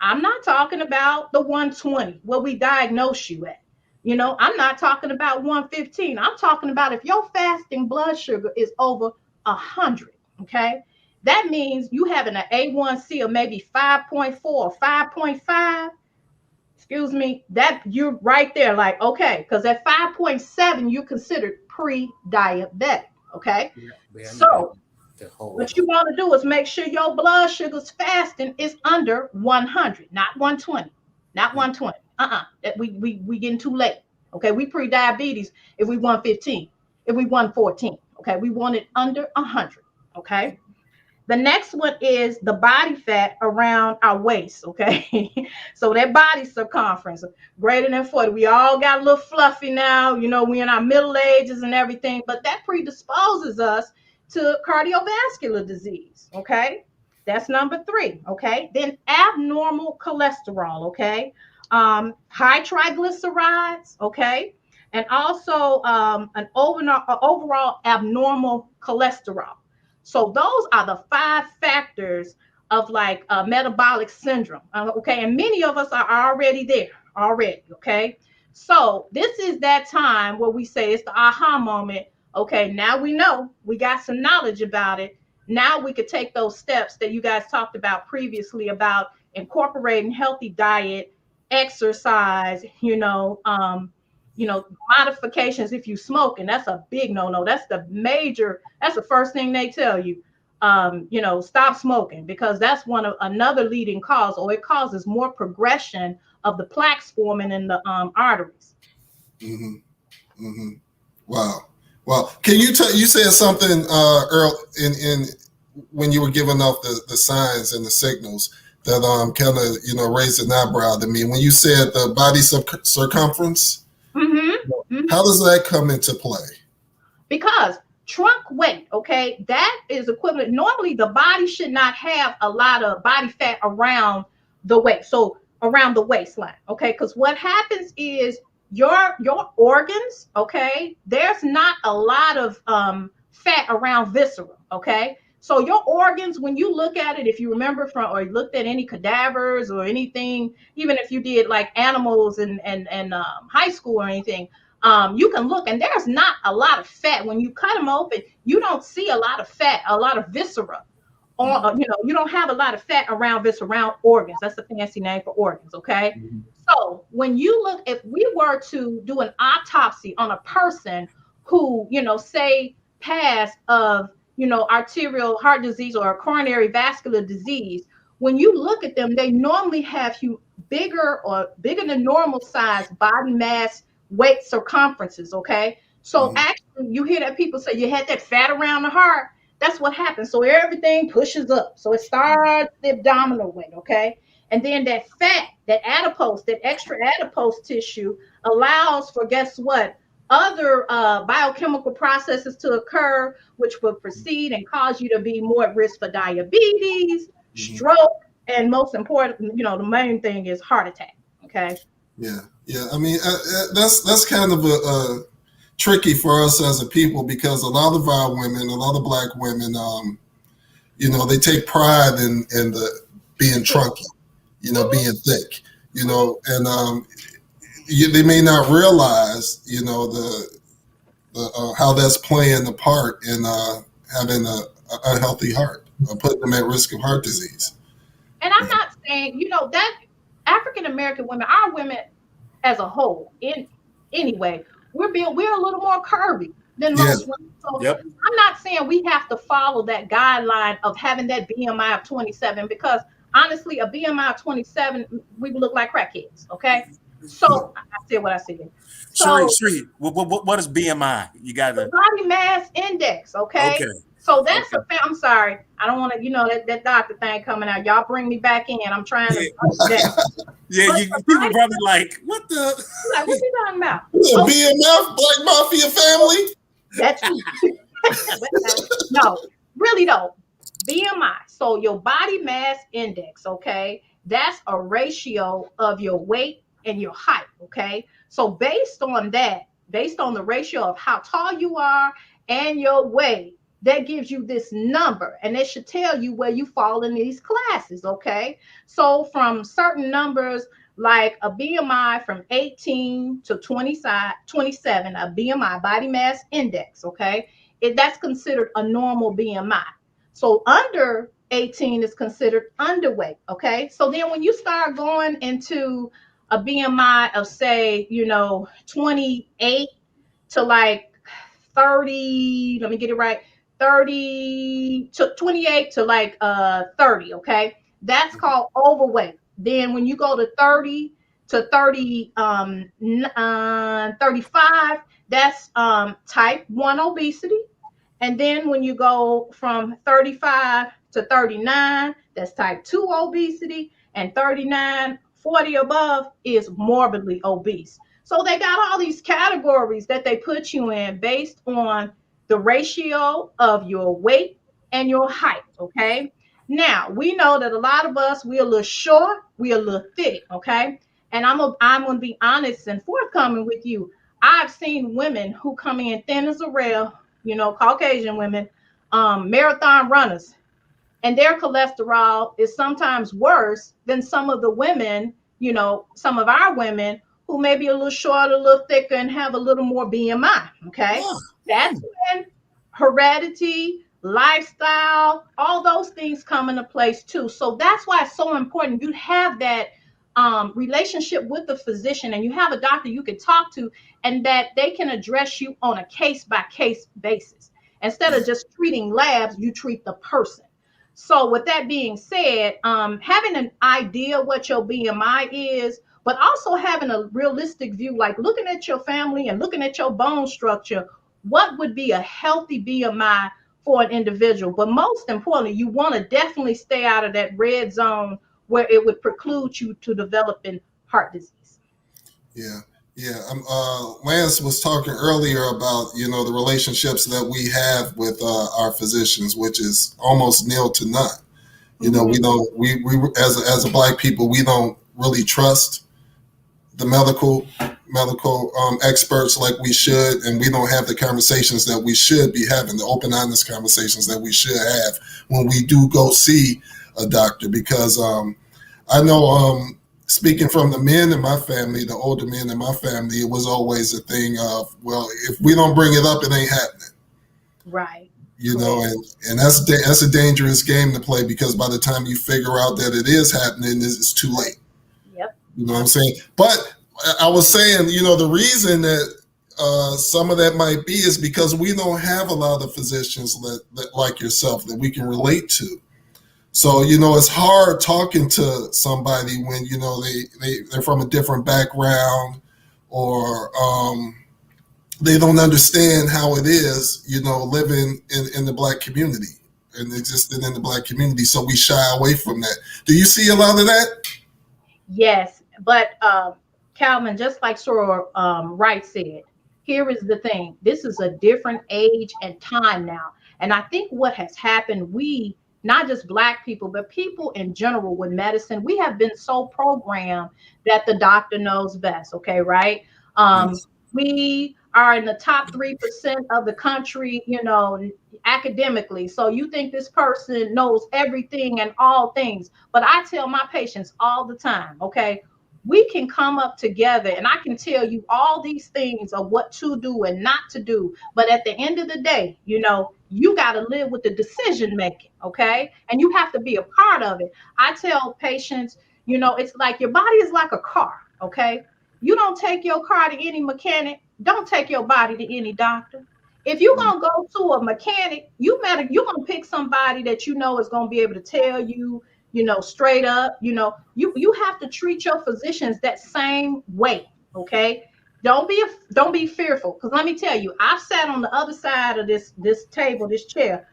I'm not talking about the 120 where we diagnose you at. You know, I'm not talking about 115. I'm talking about if your fasting blood sugar is over 100, okay? That means you having an A1C of maybe 5.4 or 5.5. Excuse me, that you're right there like, okay, because at 5.7, you're considered pre-diabetic, okay? Yeah, so what you want to do is make sure your blood sugars fasting is under 100, not 120, not 120. That we getting too late, okay? We pre-diabetes if we 115, if we 114, okay? We want it under 100, okay? The next one is the body fat around our waist, okay? So that body circumference, greater than 40. We all got a little fluffy now, you know, we in our middle ages and everything, but that predisposes us to cardiovascular disease, okay? That's number 3, okay? Then abnormal cholesterol, okay? High triglycerides, okay? And also an overall abnormal cholesterol. So those are the 5 factors of like metabolic syndrome, okay? And many of us are already there, okay? So this is that time where we say it's the aha moment. Okay, now we know, we got some knowledge about it. Now we could take those steps that you guys talked about previously about incorporating healthy diet, exercise, modifications if you smoke, and that's a big no-no. That's the first thing they tell you. Stop smoking, because that's another leading cause, or it causes more progression of the plaques forming in the arteries. Mm-hmm. Mm-hmm. Wow. Well, can you said something early in when you were giving off the signs and the signals that kind of raised an eyebrow to me when you said the body circumference. Mm-hmm. Mm-hmm. How does that come into play? Because trunk weight, okay, that is equivalent. Normally, the body should not have a lot of body fat around the waist, so around the waistline, okay? Because what happens is your organs, okay, there's not a lot of fat around viscera, okay? So your organs, when you look at it, if you remember or you looked at any cadavers or anything, even if you did like animals in high school or anything, you can look and there's not a lot of fat. When you cut them open, you don't see a lot of fat, a lot of viscera. Or, you don't have a lot of fat around viscera, around organs. That's a fancy name for organs, okay? Mm-hmm. So when you look, if we were to do an autopsy on a person who, say passed of, arterial heart disease or coronary vascular disease, when you look at them, they normally have bigger than normal size body mass, weight circumferences, okay? So actually, you hear that people say you had that fat around the heart. That's what happens. So everything pushes up. So it starts the abdominal weight, okay? And then that fat, that adipose, that extra adipose tissue allows for, guess what? Other biochemical processes to occur, which will proceed and cause you to be more at risk for diabetes, stroke, and most important, the main thing is heart attack, okay? Yeah. I mean, that's kind of a tricky for us as a people, because a lot of our women, a lot of Black women, they take pride in the being chunky. being thick, and they may not realize, how that's playing a part in having a unhealthy heart, or putting them at risk of heart disease. And I'm not saying, that African American women, our women as a whole, anyway, we're a little more curvy than most women. So I'm not saying we have to follow that guideline of having that BMI of 27, because honestly, a BMI of 27, we would look like crackheads. Okay. So I said what I said. So Cherie, what is BMI? You got the body mass index. Okay. So that's I'm sorry. I don't want to, that doctor thing coming out. Y'all bring me back in. I'm trying to. People probably like, what the? Like, what you talking about? BMF, Black Mafia family? That's no, really though. BMI. So your body mass index, okay? That's a ratio of your weight and your height, okay? So based on the ratio of how tall you are and your weight, that gives you this number, and it should tell you where you fall in these classes, okay? So from certain numbers, like a BMI from 18 to 27, a BMI, body mass index, okay? That's considered a normal BMI. So under 18 is considered underweight, okay? So then when you start going into a BMI of, say, 28 to like 30, let me get it right, 30 to 28 to like 30, okay? That's called overweight. Then when you go to 30 to 35, that's type 1 obesity. And then when you go from 35 to 39, that's type 2 obesity. And 39, 40 above is morbidly obese. So they got all these categories that they put you in based on the ratio of your weight and your height, okay? Now, we know that a lot of us, we're a little short, we're a little thick, okay? And I'm going to be honest and forthcoming with you. I've seen women who come in thin as a rail, Caucasian women, marathon runners, and their cholesterol is sometimes worse than some of the women, some of our women who may be a little shorter, a little thicker, and have a little more BMI, okay? That's when heredity, lifestyle, all those things come into place too. So that's why it's so important you have that relationship with the physician, and you have a doctor you can talk to, and that they can address you on a case-by-case basis. Instead of just treating labs, you treat the person. So with that being said, having an idea what your BMI is, but also having a realistic view, like looking at your family and looking at your bone structure, what would be a healthy BMI for an individual? But most importantly, you want to definitely stay out of that red zone where it would preclude you to developing heart disease. Yeah. Lance was talking earlier about, the relationships that we have with our physicians, which is almost nil to none. We don't, we as a Black people, we don't really trust the medical experts like we should, and we don't have the conversations that we should be having, the open, honest conversations that we should have when we do go see a doctor. Because I know, speaking from the men in my family, the older men in my family, it was always a thing of, well, if we don't bring it up, it ain't happening. Right. And that's a dangerous game to play, because by the time you figure out that it is happening, it's too late. Yep. You know what I'm saying? But I was saying, the reason that some of that might be is because we don't have a lot of physicians that like yourself that we can relate to. So, it's hard talking to somebody when, they're from a different background, or they don't understand how it is, living in the Black community and existing in the Black community. So we shy away from that. Do you see a lot of that? Yes, but Calvin, just like Soror Wright said, here is the thing. This is a different age and time now. And I think what has happened, we, not just Black people, but people in general with medicine, we have been so programmed that the doctor knows best. Okay, right? We are in the top 3% of the country, academically. So you think this person knows everything and all things. But I tell my patients all the time, okay, we can come up together and I can tell you all these things of what to do and not to do. But at the end of the day, you got to live with the decision making, okay? And you have to be a part of it. I tell patients, it's like your body is like a car, okay? You don't take your car to any mechanic. Don't take your body to any doctor. If you're going to go to a mechanic, you're going to pick somebody that is going to be able to tell you, straight up, you have to treat your physicians that same way, okay? Don't be fearful, because let me tell you, I've sat on the other side of this table, this chair,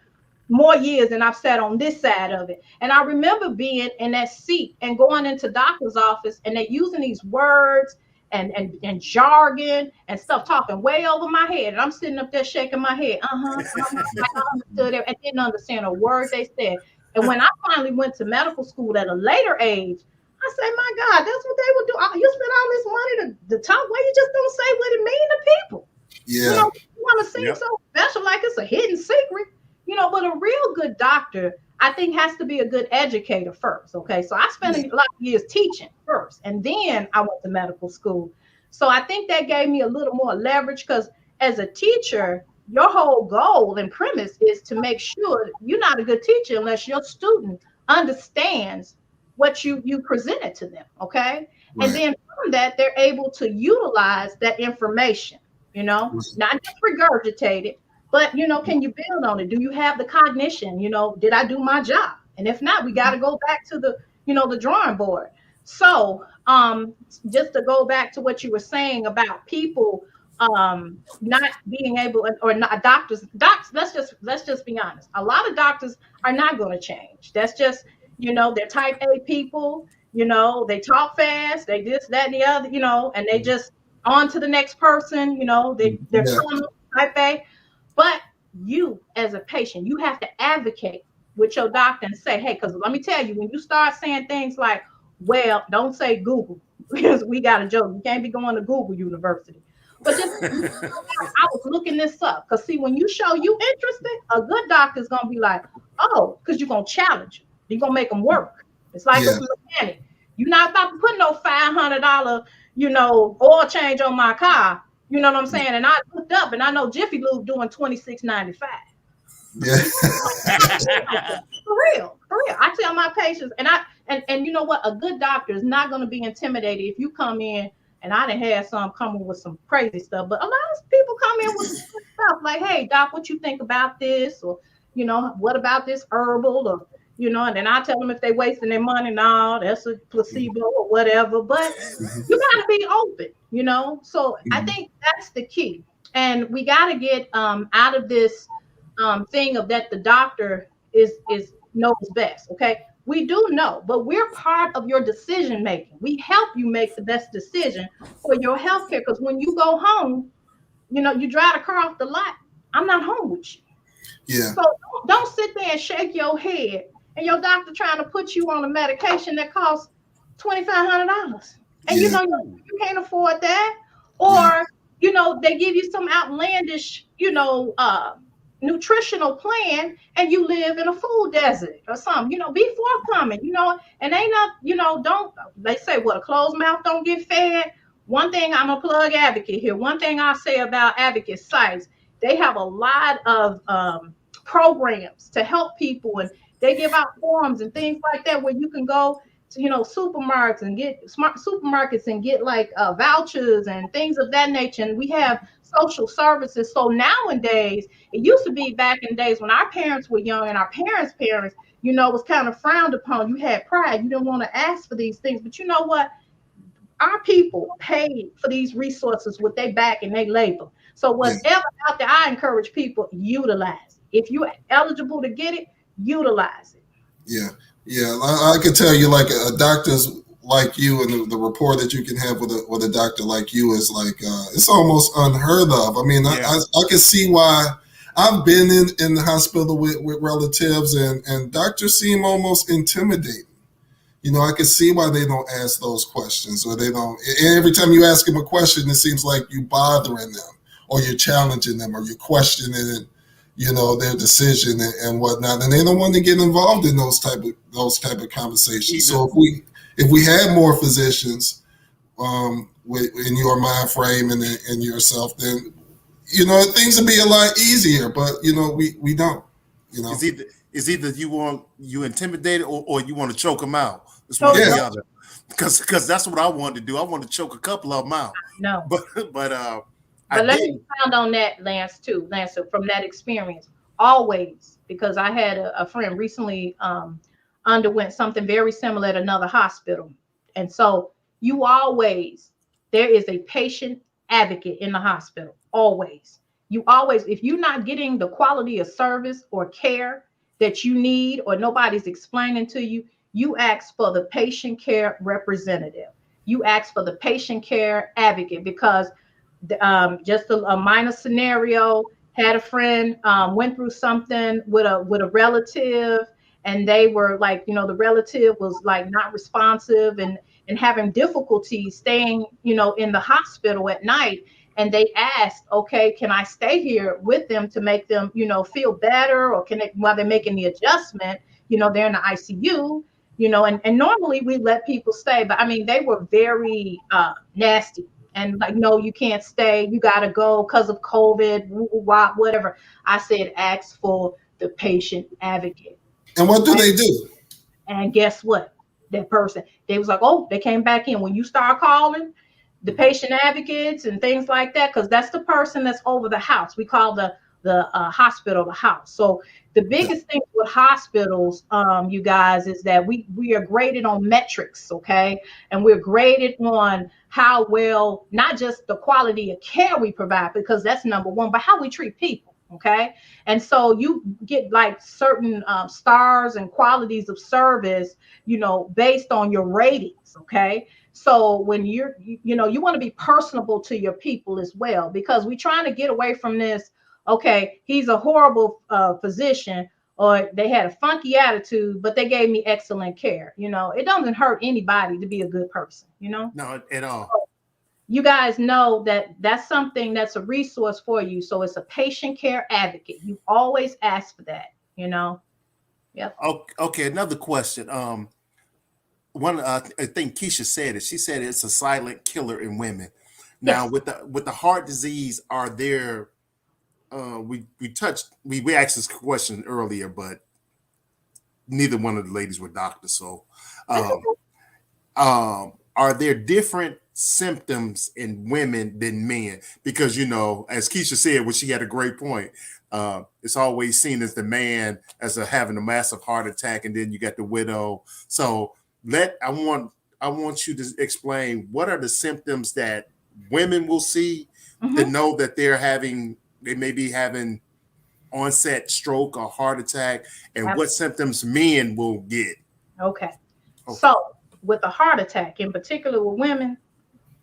more years than I've sat on this side of it. And I remember being in that seat and going into doctor's office and they're using these words and jargon and stuff, talking way over my head. And I'm sitting up there shaking my head. Like I understood it and didn't understand a word they said. And when I finally went to medical school at a later age, I say, my God, that's what they would do. You spend all this money to talk. Why you just don't say what it means to people? Yeah. You want to seem so special, like it's a hidden secret. But a real good doctor, I think, has to be a good educator first. Okay. So I spent a lot of years teaching first, and then I went to medical school. So I think that gave me a little more leverage, because as a teacher, your whole goal and premise is to make sure you're not a good teacher unless your student understands what you presented to them. Okay. Right. And then from that, they're able to utilize that information, not just regurgitate it. But, can you build on it? Do you have the cognition? Did I do my job? And if not, we got to go back to the drawing board. So just to go back to what you were saying about people not being able, or not doctors, let's just be honest. A lot of doctors are not going to change. That's just, they're type A people, they talk fast, they this, that, and the other, and they just on to the next person, they're type A. But you, as a patient, you have to advocate with your doctor and say, hey, because let me tell you, when you start saying things like, well, don't say Google, because we got a joke. You can't be going to Google University. But just, I was looking this up. Because, see, when you show you interested, a good doctor is going to be like, oh, because you're going to challenge them. You're going to make them work. It's like a mechanic. You're not about to put no $500, oil change on my car. You know what I'm saying? And I looked up and I know Jiffy Lube doing $26.95. Yeah. For real. I tell my patients, and you know what? A good doctor is not going to be intimidated if you come in, and I done had some coming with some crazy stuff, but a lot of people come in with stuff like, hey, doc, what you think about this? Or, what about this herbal? Or, and then I tell them if they wasting their money, no, that's a placebo or whatever. But you got to be open, So I think that's the key. And we got to get out of this thing of that the doctor is knows best. Okay, we do know, but we're part of your decision making. We help you make the best decision for your healthcare. Because when you go home, you drive the car off the lot. I'm not home with you. Yeah. So don't sit there and shake your head and your doctor trying to put you on a medication that costs $2,500, and you can't afford that, or they give you some outlandish nutritional plan and you live in a food desert or something. Be forthcoming. And ain't not don't, they say what, a closed mouth don't get fed. One thing, I'm a plug advocate here. One thing I say about advocate sites, they have a lot of programs to help people, and they give out forms and things like that where you can go to, supermarkets and get like vouchers and things of that nature. And we have social services. So nowadays, it used to be back in days when our parents were young and our parents' parents, was kind of frowned upon. You had pride. You didn't want to ask for these things. But you know what? Our people paid for these resources with their back and their labor. So whatever out there, I encourage people, utilize it. If you're eligible to get it, utilize it. Yeah. I can tell you, like, doctors like you and the rapport that you can have with a doctor like you is like, it's almost unheard of. I mean, I can see why. I've been in the hospital with relatives, and doctors seem almost intimidating. I can see why they don't ask those questions, or they don't. Every time you ask them a question, it seems like you bothering them, or you're challenging them, or you're questioning, their decision and whatnot, and they don't want to get involved in those type of conversations. So if we had more physicians in your mind frame and in yourself, then things would be a lot easier. But we don't. It's either you intimidated or you want to choke them out. It's one or the other. Because that's what I wanted to do. I wanted to choke a couple of them out. No. But let me expound on that, Lance, from that experience. Always, because I had a friend recently underwent something very similar at another hospital. And so there is a patient advocate in the hospital. Always. If you're not getting the quality of service or care that you need, or nobody's explaining to you, you ask for the patient care representative. You ask for the patient care advocate, because just a minor scenario, had a friend went through something with a relative, and they were like, the relative was like not responsive and having difficulty staying, in the hospital at night. And they asked, okay, can I stay here with them to make them, feel better, or while they're making the adjustment, they're in the ICU, and normally we let people stay, but I mean, they were very nasty and like, no, you can't stay. You got to go because of COVID, whatever. I said, ask for the patient advocate. And what do they do? And guess what? That person, they was like, oh, they came back in. When you start calling the patient advocates and things like that, because that's the person that's over the house. We call the hospital the house. So the biggest thing with hospitals, you guys, is that we are graded on metrics, okay? And we're graded on how well, not just the quality of care we provide, because that's number one, but how we treat people, okay? And so you get like certain stars and qualities of service, based on your ratings, okay? So when you want to be personable to your people as well, because we're trying to get away from this, okay, he's a horrible physician, or they had a funky attitude, but they gave me excellent care. It doesn't hurt anybody to be a good person, No, at all. So you guys know that that's something that's a resource for you. So it's a patient care advocate. You always ask for that, Yep. Okay, another question. I think Keisha said it. She said it's a silent killer in women. Now, Yes. with the heart disease, are there? We asked this question earlier, but neither one of the ladies were doctors. So, are there different symptoms in women than men? Because as Keisha said, she had a great point. It's always seen as the man as having a massive heart attack, and then you got the widow. So I want you to explain what are the symptoms that women will see to know that they may be having onset stroke or heart attack, and what symptoms men will get. Okay. So with a heart attack, in particular with women,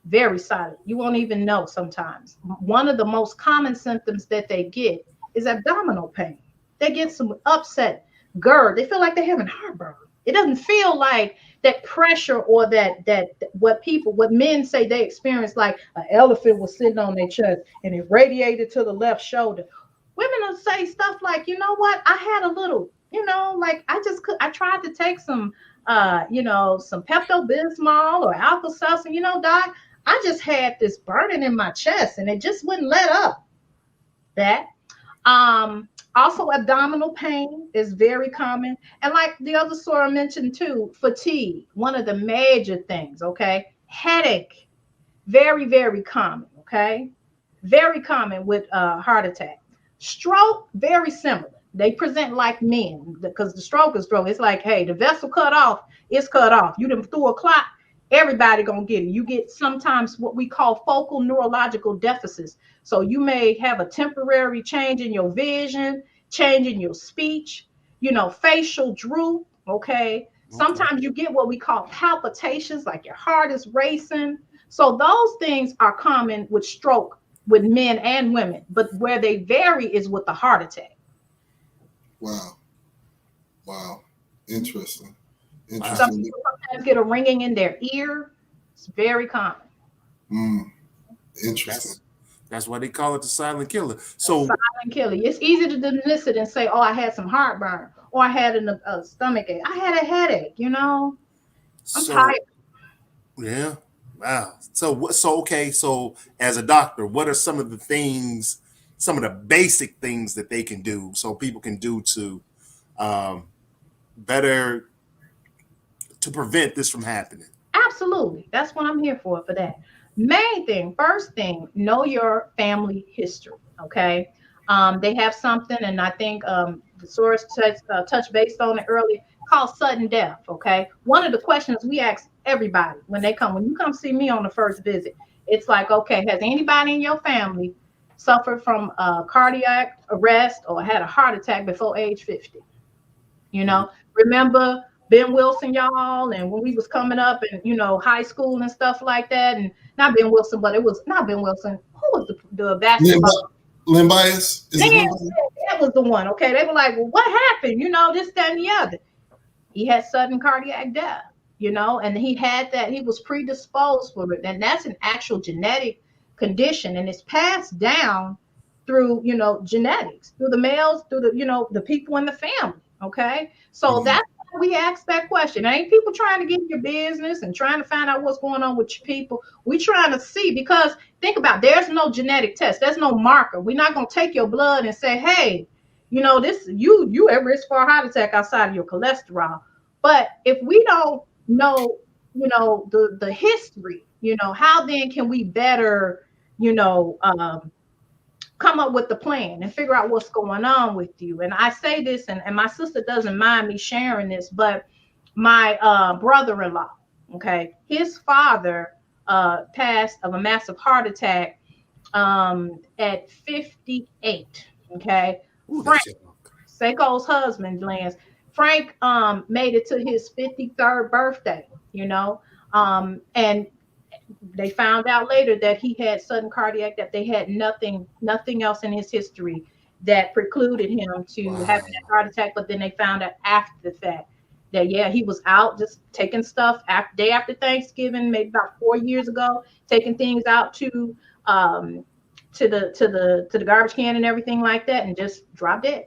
very silent. You won't even know sometimes. One of the most common symptoms that they get is abdominal pain. They get some upset GERD. They feel like they're having heartburn. It doesn't feel like that pressure or that what men say they experience, like an elephant was sitting on their chest and it radiated to the left shoulder. Women will say stuff like, you know what, I had a little, like I tried to take some some Pepto-Bismol or Alka-Seltzer, doc, I just had this burning in my chest and it just wouldn't let up. That. Also, abdominal pain is very common. And like the other Sora mentioned too, fatigue, one of the major things, okay? Headache, very, very common, okay? Very common with heart attack. Stroke, very similar. They present like men, because the stroke is stroke. It's like, hey, the vessel cut off, it's cut off. You done threw a clot, everybody gonna get it. You get sometimes what we call focal neurological deficits. So you may have a temporary change in your vision, change in your speech, facial droop, okay? Sometimes you get what we call palpitations, like your heart is racing. So those things are common with stroke with men and women, but where they vary is with the heart attack. Wow. Interesting. Some people sometimes get a ringing in their ear. It's very common. Interesting. That's why they call it the silent killer. So Silent killer. It's easy to dismiss it and say, "Oh, I had some heartburn, or I had a stomach ache. I had a headache." I'm tired. Yeah. Wow. So okay. So as a doctor, what are some of the things, some of the basic things that they can do, so people can do to better to prevent this from happening? Absolutely. That's what I'm here for that. Main thing, first thing, know your family history. Okay. They have something, and I think the source touched based on it earlier, called sudden death. Okay. One of the questions we ask everybody when you come see me on the first visit, it's like, okay, has anybody in your family suffered from cardiac arrest or had a heart attack before age 50? Remember Ben Wilson, y'all, and when we was coming up and high school and stuff like that, and not Ben Wilson, but it was not Ben Wilson. Who was the basketball? Len Bias? Is it Man, Len Bias? that was the one. Okay, they were like, well, what happened? This, that, and the other. He had sudden cardiac death. And he had that. He was predisposed for it, and that's an actual genetic condition, and it's passed down through genetics, through the males, through the people in the family. Okay, so that's why we ask that question. Ain't people trying to get your business and trying to find out what's going on with your people? We trying to see, because think about it, there's no genetic test, there's no marker. We're not gonna take your blood and say, hey, this you at risk for a heart attack outside of your cholesterol. But if we don't know, the history, how then can we better, come up with the plan and figure out what's going on with you? And I say this, and my sister doesn't mind me sharing this, but my brother-in-law, okay, his father passed of a massive heart attack at 58. Okay. Frank, Seiko's husband, Lance, Frank made it to his 53rd birthday, and they found out later that he had sudden cardiac, that they had nothing else in his history that precluded him to having a heart attack. But then they found out after the fact that, he was out just taking stuff day after Thanksgiving, maybe about 4 years ago, taking things out to the garbage can and everything like that, and just dropped dead.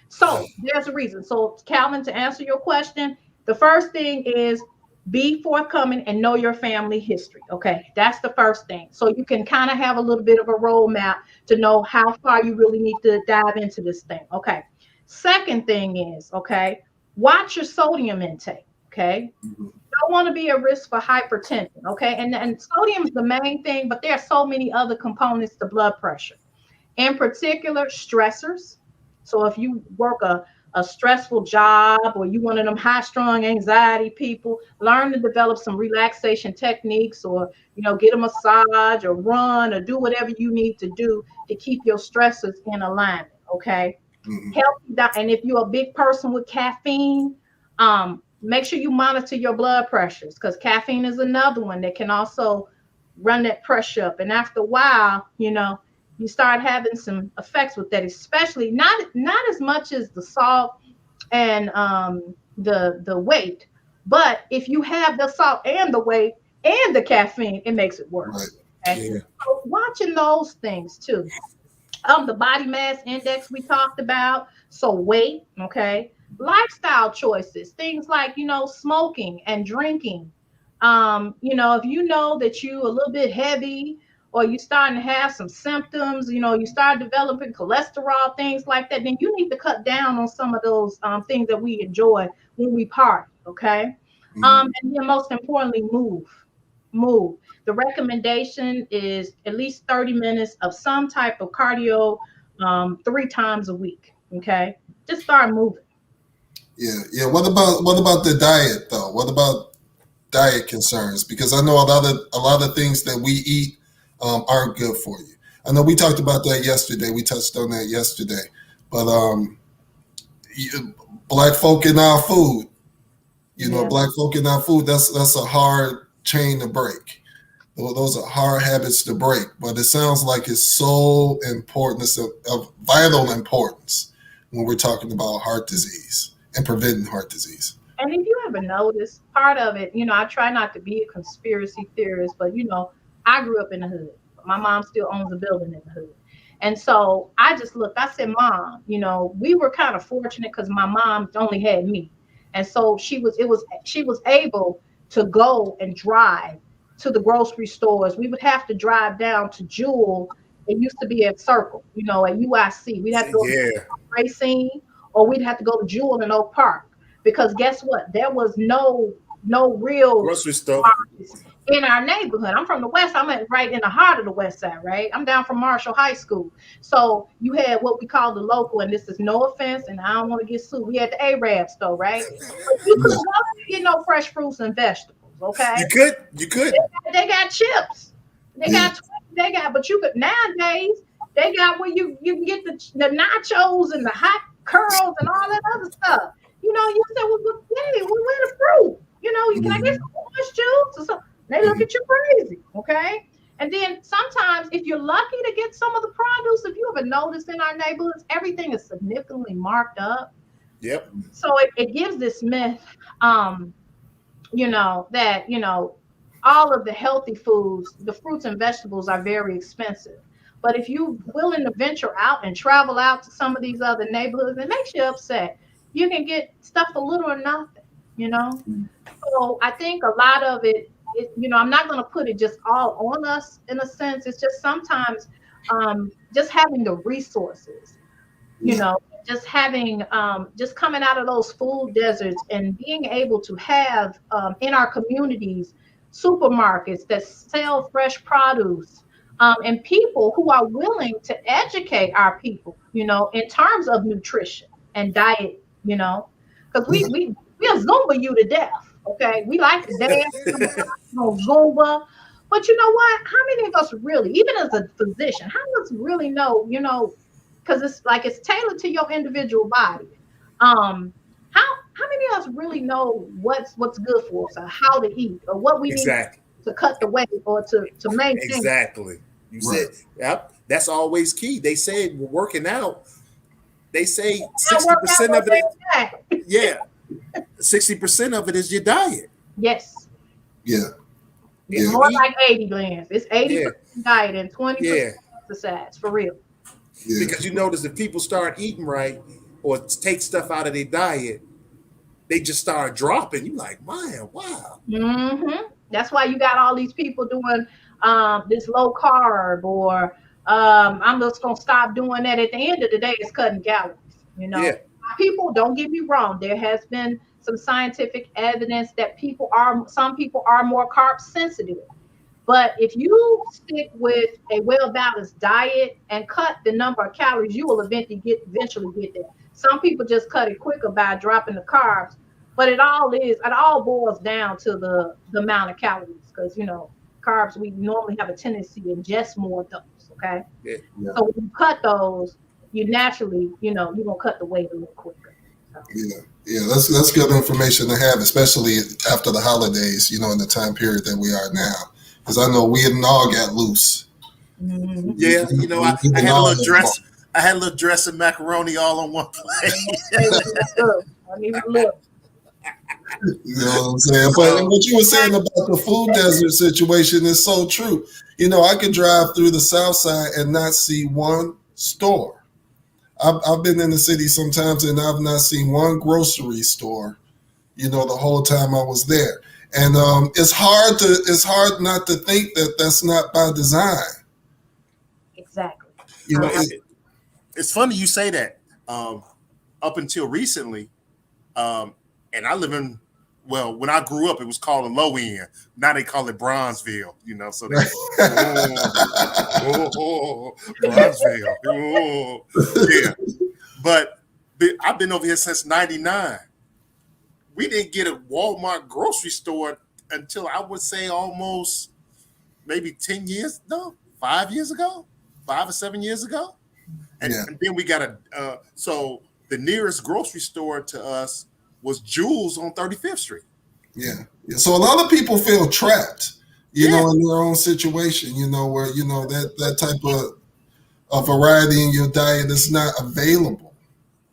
So there's a reason. So Calvin, to answer your question, the first thing is be forthcoming and know your family history. Okay, that's the first thing. So you can kind of have a little bit of a roadmap to know how far you really need to dive into this thing. Okay. Second thing is, okay, watch your sodium intake. Okay. You don't want to be at risk for hypertension. Okay. And sodium is the main thing, but there are so many other components to blood pressure. In particular, stressors. So if you work a stressful job, or you one of them high-strung anxiety people, learn to develop some relaxation techniques, or get a massage or run or do whatever you need to do to keep your stressors in alignment. Okay. Healthy, and if you're a big person with caffeine, make sure you monitor your blood pressures, because caffeine is another one that can also run that pressure up. And after a while, you start having some effects with that, especially not as much as the salt and the weight, but if you have the salt and the weight and the caffeine, it makes it worse. Right. Okay? Yeah. So watching those things too. The body mass index we talked about. So weight, okay. Lifestyle choices, things like smoking and drinking. If you know that you a little bit heavy, or you starting to have some symptoms, you start developing cholesterol, things like that, then you need to cut down on some of those things that we enjoy when we party, okay? And then most importantly, move. The recommendation is at least 30 minutes of some type of cardio 3 times a week, okay? Just start moving. Yeah. What about the diet though? What about diet concerns? Because I know a lot of things that we eat aren't good for you. I know we talked about that yesterday. We touched on that yesterday. But black folk in our food, black folk in our food, that's a hard chain to break. Those are hard habits to break. But it sounds like it's so important. It's of vital importance when we're talking about heart disease and preventing heart disease. And if you ever notice, part of it, I try not to be a conspiracy theorist, but I grew up in the hood, My mom still owns a building in the hood. And so I just looked, I said, Mom, you know, we were kind of fortunate because my mom only had me. And so she was able to go and drive to the grocery stores. We would have to drive down to Jewel. It used to be at Circle, you know, at UIC. We'd have to go to Racine, or we'd have to go to Jewel in Oak Park, because guess what? There was no real grocery store in our neighborhood. I'm from the West. I'm right in the heart of the West Side, right? I'm down from Marshall High School. So you had what we call the local, and this is no offense, and I don't want to get sued. We had the Arab store, right? But you couldn't get no fresh fruits and vegetables, okay? You could. They got chips. They got, but you could, nowadays, they got where you can get the nachos and the hot curls and all that other stuff. You know, you say, well, where the fruit? You know, can I get some orange juice or something? They look at you crazy, okay? And then sometimes, if you're lucky to get some of the produce, if you ever noticed in our neighborhoods, everything is significantly marked up. Yep. So it gives this myth, you know, that, you know, all of the healthy foods, the fruits and vegetables are very expensive. But if you're willing to venture out and travel out to some of these other neighborhoods, it makes you upset. You can get stuff for little or nothing, you know? So I think a lot of it, you know, I'm not going to put it just all on us in a sense. It's just sometimes just having the resources, you know, just having, just coming out of those food deserts and being able to have in our communities, supermarkets that sell fresh produce, and people who are willing to educate our people, you know, in terms of nutrition and diet, you know, because we'll Zumba you to death. Okay, we like to dance on Zumba, but you know what? How many of us really, even as a physician, how many of us really know, you know, because it's tailored to your individual body. How many of us really know what's good for us, or how to eat, or what we need to cut the weight or to maintain? Exactly. You said, yep, that's always key. They say we're working out. They say 60% of it. Yeah. 60% of it is your diet. Yes. Yeah. It's more like 80, Lance. It's 80% diet and 20% exercise, for real. Yeah. Because you notice if people start eating right or take stuff out of their diet, they just start dropping. You're like, man, wow. Mm-hmm. That's why you got all these people doing this low carb, or I'm just gonna stop doing that. At the end of the day, it's cutting calories. You know, people, don't get me wrong. There has been some scientific evidence that some people are more carb sensitive. But if you stick with a well-balanced diet and cut the number of calories, you will eventually get there. Some people just cut it quicker by dropping the carbs, but it all boils down to the amount of calories, because, you know, carbs, we normally have a tendency to ingest more of those, okay? Yeah. So when you cut those, you naturally, you know, you're going to cut the weight a little quicker. So. Yeah, that's good information to have, especially after the holidays, you know, in the time period that we are now. Because I know we all got loose. Mm-hmm. Yeah, you know, I had a little dress. I had a little dress and macaroni all on one plate. I need to look. You know what I'm saying? But what you were saying about the food desert situation is so true. You know, I could drive through the South Side and not see one store. I've been in the city sometimes and I've not seen one grocery store, you know, the whole time I was there. And it's hard not to think that that's not by design. Exactly. You know, it's funny you say that. Up until recently, and I live in, well, when I grew up, it was called a low end. Now they call it Bronzeville, you know, so they Bronzeville. Yeah. But I've been over here since 99. We didn't get a Walmart grocery store until I would say almost maybe 5 years ago, 5 or 7 years ago. And then we got so the nearest grocery store to us was Jewel's on 35th Street. Yeah. So a lot of people feel trapped, you know, in their own situation, you know, where, you know, that type of variety in your diet is not available.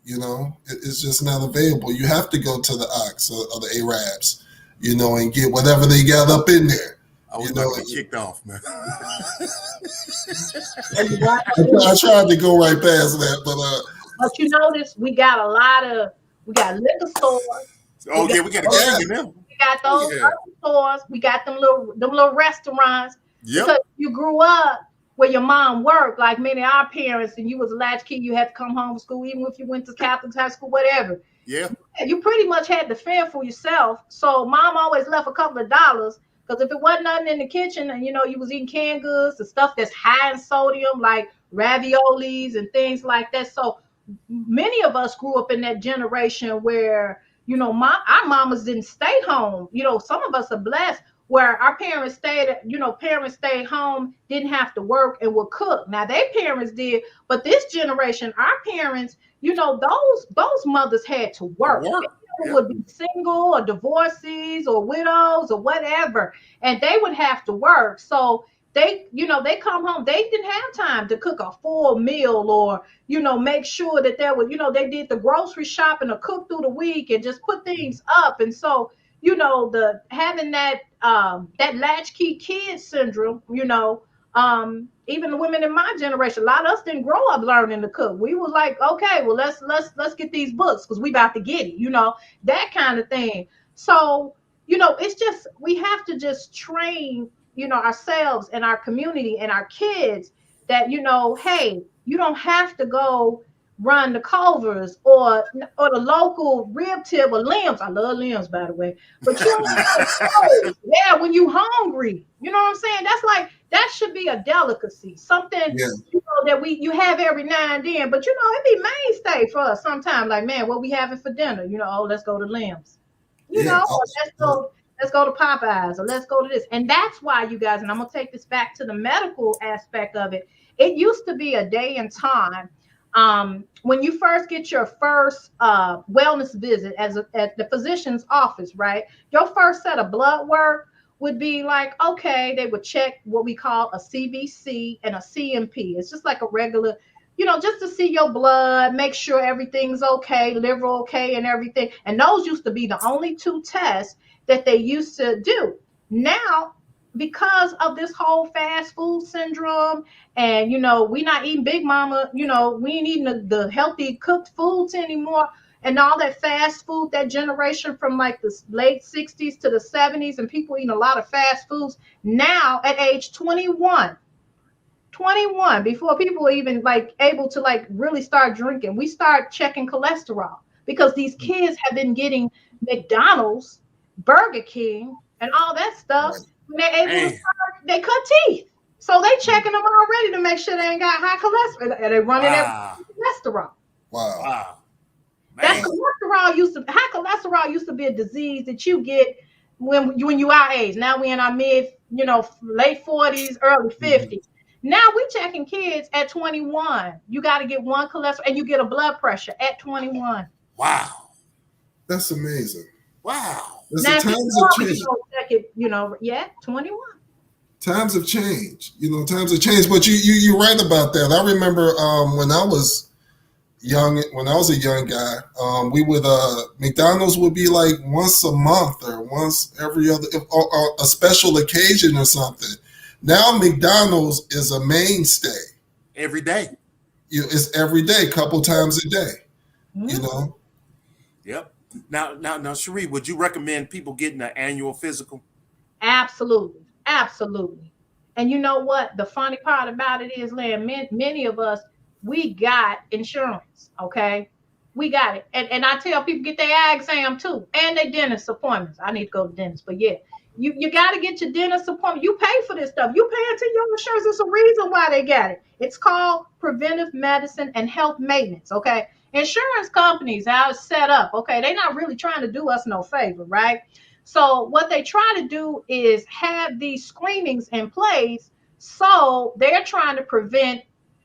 You know, it's just not available. You have to go to the Ox or the Arabs, you know, and get whatever they got up in there. I was You about know, to get kicked off, man. I tried to go right past that, But you notice we got liquor stores. Oh yeah, we got a gang in them. We got those Yeah. other stores. We got them little restaurants. Yep. Because you grew up where your mom worked, like many of our parents, and you was a latchkey. You had to come home from school, even if you went to Catholic high school, whatever. Yeah. You pretty much had to fend for yourself. So mom always left a couple of dollars, because if it wasn't nothing in the kitchen and you was eating canned goods, the stuff that's high in sodium, like raviolis and things like that. So many of us grew up in that generation where our mamas didn't stay home. Some of us are blessed where our parents stayed home, didn't have to work, and would cook. Now their parents did, but this generation, our parents, those mothers had to work. They would be single or divorcees or widows or whatever, and they would have to work. So they come home, they didn't have time to cook a full meal or make sure that there was, they did the grocery shopping or cook through the week and just put things up. And so the having that latchkey kid syndrome, even the women in my generation, a lot of us didn't grow up learning to cook. We was like, okay, well, let's get these books because we about to get it, that kind of thing. So, it's just, we have to just train, ourselves and our community and our kids that, hey, you don't have to go run the Culvers or the local rib tip or limbs. I love limbs, by the way. But you don't have to go there when you hungry. You know what I'm saying? That should be a delicacy, something that you have every now and then. But it be mainstay for us sometimes. Like, man, what we having for dinner? Let's go to limbs. Or let's go to Popeyes, or let's go to this. And that's why, you guys, and I'm gonna take this back to the medical aspect of it. It used to be a day and time. When you first get your first wellness visit at the physician's office, right? Your first set of blood work would be like, okay, they would check what we call a CBC and a CMP. It's just like a regular, just to see your blood, make sure everything's okay, liver okay and everything. And those used to be the only two tests that they used to do. Now, because of this whole fast food syndrome, and we not eating Big Mama, we ain't eating the healthy cooked foods anymore, and all that fast food, that generation from like the late 60s to the 70s, and people eating a lot of fast foods. Now at age 21, before people were even like able to like really start drinking, we start checking cholesterol, because these kids have been getting McDonald's, Burger King, and all that stuff. When they're able to start, they cut teeth. So they checking them already to make sure they ain't got high cholesterol. And they running their cholesterol. wow. That high cholesterol used to be a disease that you get when you our age. Now we in our late 40s, early 50s. Now we checking kids at 21. You got to get one cholesterol, and you get a blood pressure at 21. Wow. That's amazing. Wow. Now, Times have changed. 21. Times have changed. Times have changed. But you're right about that. I remember when I was a young guy, we would McDonald's would be like once a month or once every other, or a special occasion or something. Now McDonald's is a mainstay. Every day. It's every day, couple times a day. Yep. Now, Cherie, would you recommend people getting an annual physical? Absolutely. And you know what? The funny part about it is, Len, many of us, we got insurance, okay? We got it. And I tell people, get their eye exam too, and their dentist appointments. I need to go to the dentist, but yeah, you got to get your dentist appointment. You pay for this stuff. You pay into your insurance. There's a reason why they got it. It's called preventive medicine and health maintenance, okay? Insurance companies, how it's set up, okay? They're not really trying to do us no favor, right? So what they try to do is have these screenings in place, so they're trying to prevent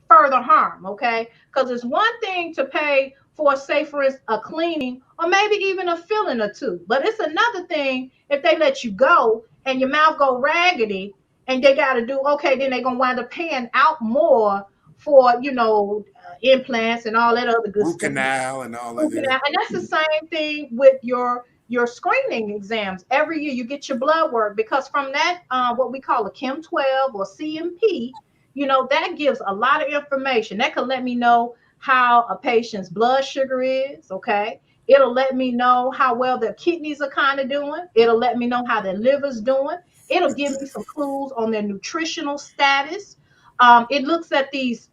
further harm, okay? Because it's one thing to pay for, say, for instance, a cleaning or maybe even a filling or two. But it's another thing if they let you go and your mouth go raggedy and they got to do, okay, then they're going to wind up paying out more for, implants and all that other good Root stuff. canal and all that. And that's the same thing with your your screening exams every year. You get your blood work, because from that, what we call a Chem 12 or CMP, that gives a lot of information. That can let me know how a patient's blood sugar is, okay? It'll let me know how well their kidneys are kind of doing. It'll let me know how their liver's doing. It'll give me some clues on their nutritional status. It looks at these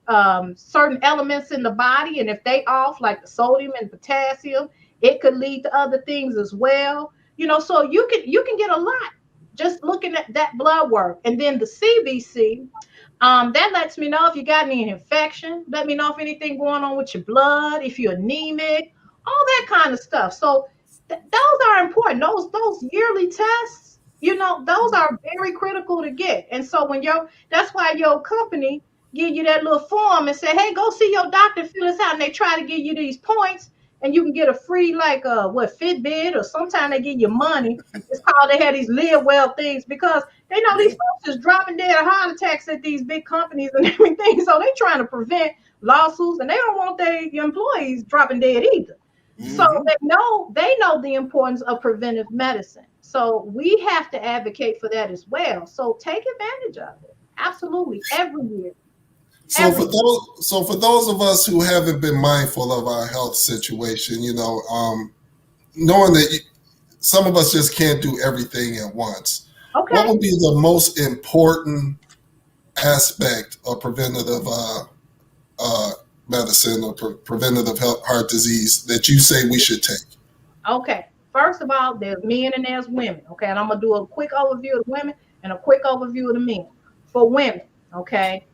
certain elements in the body, and if they off, like the sodium and potassium, it could lead to other things as well. So you can get a lot just looking at that blood work. And then the CBC, that lets me know if you got any infection. Let me know if anything going on with your blood, if you're anemic, all that kind of stuff. So those are important. Those yearly tests, those are very critical to get. And so that's why your company give you that little form and say, hey, go see your doctor, fill this out, and they try to give you these points, and you can get a free Fitbit, or sometimes they give you money. It's called, they have these live well things, because they know these folks is dropping dead of heart attacks at these big companies and everything. So they're trying to prevent lawsuits, and they don't want their employees dropping dead either. Mm-hmm. So they know the importance of preventive medicine. So we have to advocate for that as well. So take advantage of it. Absolutely, every year. So for those of us who haven't been mindful of our health situation, knowing that some of us just can't do everything at once. Okay. What would be the most important aspect of preventative medicine or preventative heart disease that you say we should take? Okay. First of all, there's men and there's women. Okay. And I'm going to do a quick overview of the women and a quick overview of the men. For women, okay,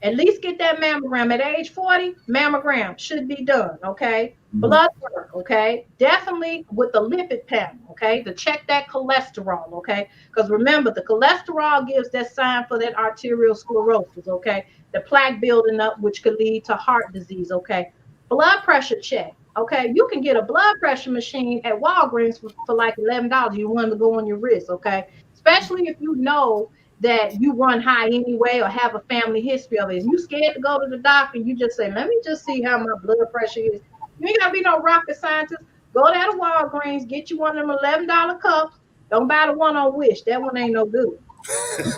at least get that mammogram at age 40. Mammogram should be done. Okay. Mm-hmm. Blood work. Okay. Definitely with the lipid panel. Okay. To check that cholesterol. Okay. Because remember, the cholesterol gives that sign for that arteriosclerosis. Okay. The plaque building up, which could lead to heart disease. Okay. Blood pressure check. Okay. You can get a blood pressure machine at Walgreens for like $11. You want to go on your wrist. Okay. Especially if you know that you run high anyway or have a family history of it. If you scared to go to the doctor, you just say, let me just see how my blood pressure is. You ain't gotta be no rocket scientist. Go down to Walgreens, get you one of them $11 cups. Don't buy the one on Wish. That one ain't no good. Put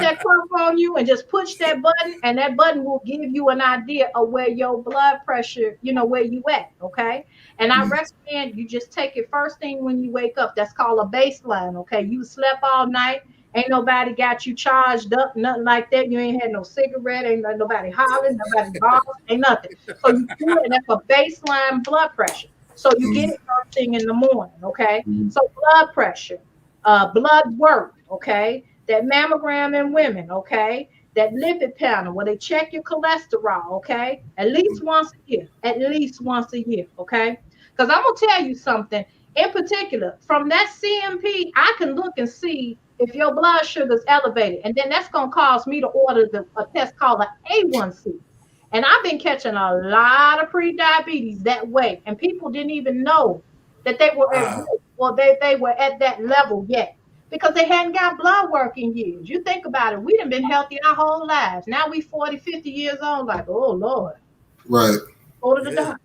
that cup on you and just push that button, and that button will give you an idea of where your blood pressure, where you at, okay? And I recommend you just take it first thing when you wake up. That's called a baseline, okay? You slept all night. Ain't nobody got you charged up, nothing like that. You ain't had no cigarette, ain't nobody hollering, nobody balling, ain't nothing. So you do it, and that's a baseline blood pressure. So you get it first thing in the morning, okay? So blood pressure, blood work, okay? That mammogram in women, okay? That lipid panel where they check your cholesterol, okay? At least once a year, okay? Because I'm going to tell you something. In particular, from that CMP, I can look and see if your blood sugar is elevated. And then that's going to cause me to order a test called an A1C. And I've been catching a lot of pre-diabetes that way. And people didn't even know that they were they were at that level yet, because they hadn't got blood work in years. You think about it. We done been healthy our whole lives. Now we 40, 50 years old, like, oh, Lord. Right. Go to the doctor.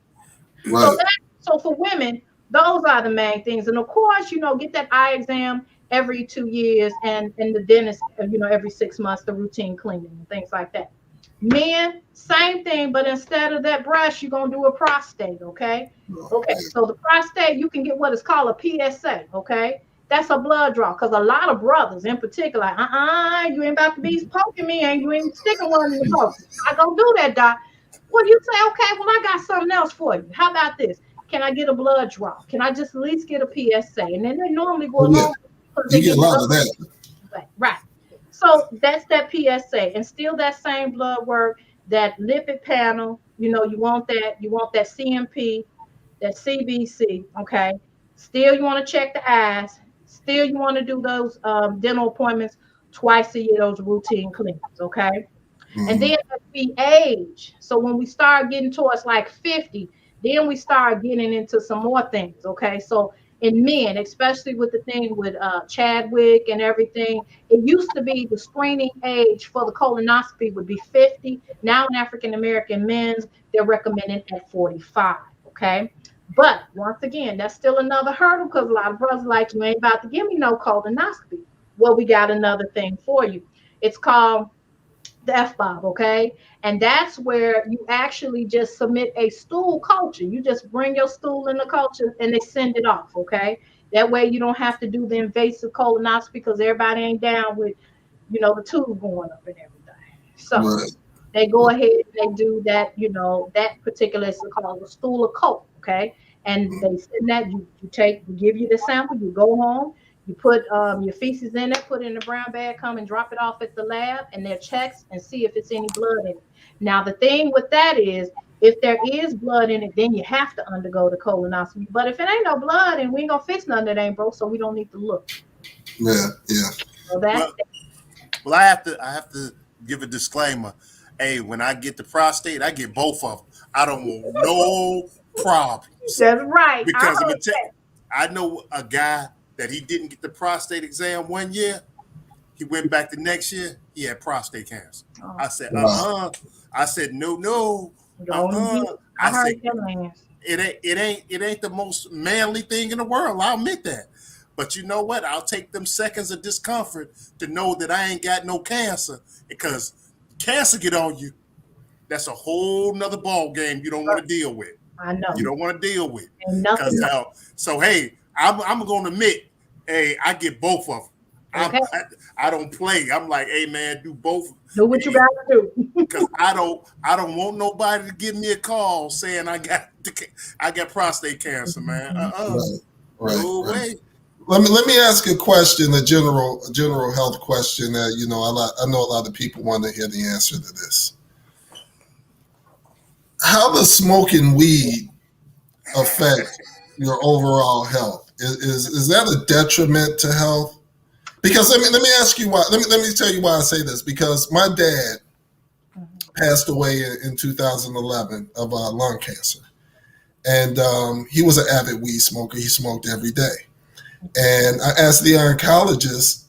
Right. So for women, those are the main things. And of course, get that eye exam every 2 years, and the dentist, every 6 months, the routine cleaning and things like that. Men, same thing, but instead of that brush, you're going to do a prostate, okay? Okay, so the prostate, you can get what is called a PSA, okay? That's a blood draw, because a lot of brothers in particular, you ain't about to be poking me, and you ain't sticking one in the poke. I gonna do that, doc. Well, you say, okay, well, I got something else for you. How about this? Can I get a blood draw? Can I just at least get a PSA? And then they normally go along. You get a lot of that. Right. So that's that PSA, and still that same blood work, that lipid panel, you want that CMP, that CBC, okay? Still you want to check the eyes. Still you want to do those dental appointments twice a year, those routine cleanings, okay? And then as we age, so when we start getting towards like 50, then we start getting into some more things, okay? So in men, especially with the thing with Chadwick and everything, it used to be the screening age for the colonoscopy would be 50. Now in African-American men's, they're recommended at 45, okay? But once again, that's still another hurdle because a lot of brothers like, you ain't about to give me no colonoscopy. Well, we got another thing for you. It's called the FBOB, okay? And that's where you actually just submit a stool culture. You just bring your stool in the culture and they send it off, okay? That way you don't have to do the invasive colonoscopy because everybody ain't down with, the tube going up and everything. So Right. they go ahead and they do that, that particular is called a stool of coke, okay? And they send that, you give you the sample, you go home, you put your feces in it, put it in a brown bag, come and drop it off at the lab, and they'll check and see if it's any blood in it. Now, the thing with that is, if there is blood in it, then you have to undergo the colonoscopy. But if it ain't no blood and we ain't gonna fix nothing that ain't broke, so we don't need to look. Yeah. So that's Well, I have to give a disclaimer. Hey, when I get the prostate, I get both of them. I don't want no problems. That's right. Because I'm gonna I know a guy that he didn't get the prostate exam 1 year. He went back the next year. He had prostate cancer. Oh. I said, I said, no. I said, heard it ain't the most manly thing in the world. I'll admit that. But you know what? I'll take them seconds of discomfort to know that I ain't got no cancer, because cancer get on you. That's a whole nother ball game you don't want to deal with. I know. You don't want to deal with. So, hey, I'm going to admit, hey, I get both of them. Okay. I don't play. I'm like, hey, man, do both. Do what you got to do. Because I don't want nobody to give me a call saying I got prostate cancer, man. Right. No way. Let me ask a question, a general health question that I know a lot of people want to hear the answer to this. How does smoking weed affect your overall health? Is that a detriment to health? Because let me ask you why. Let me tell you why I say this. Because my dad passed away in 2011 of lung cancer, and he was an avid weed smoker. He smoked every day. And I asked the oncologist,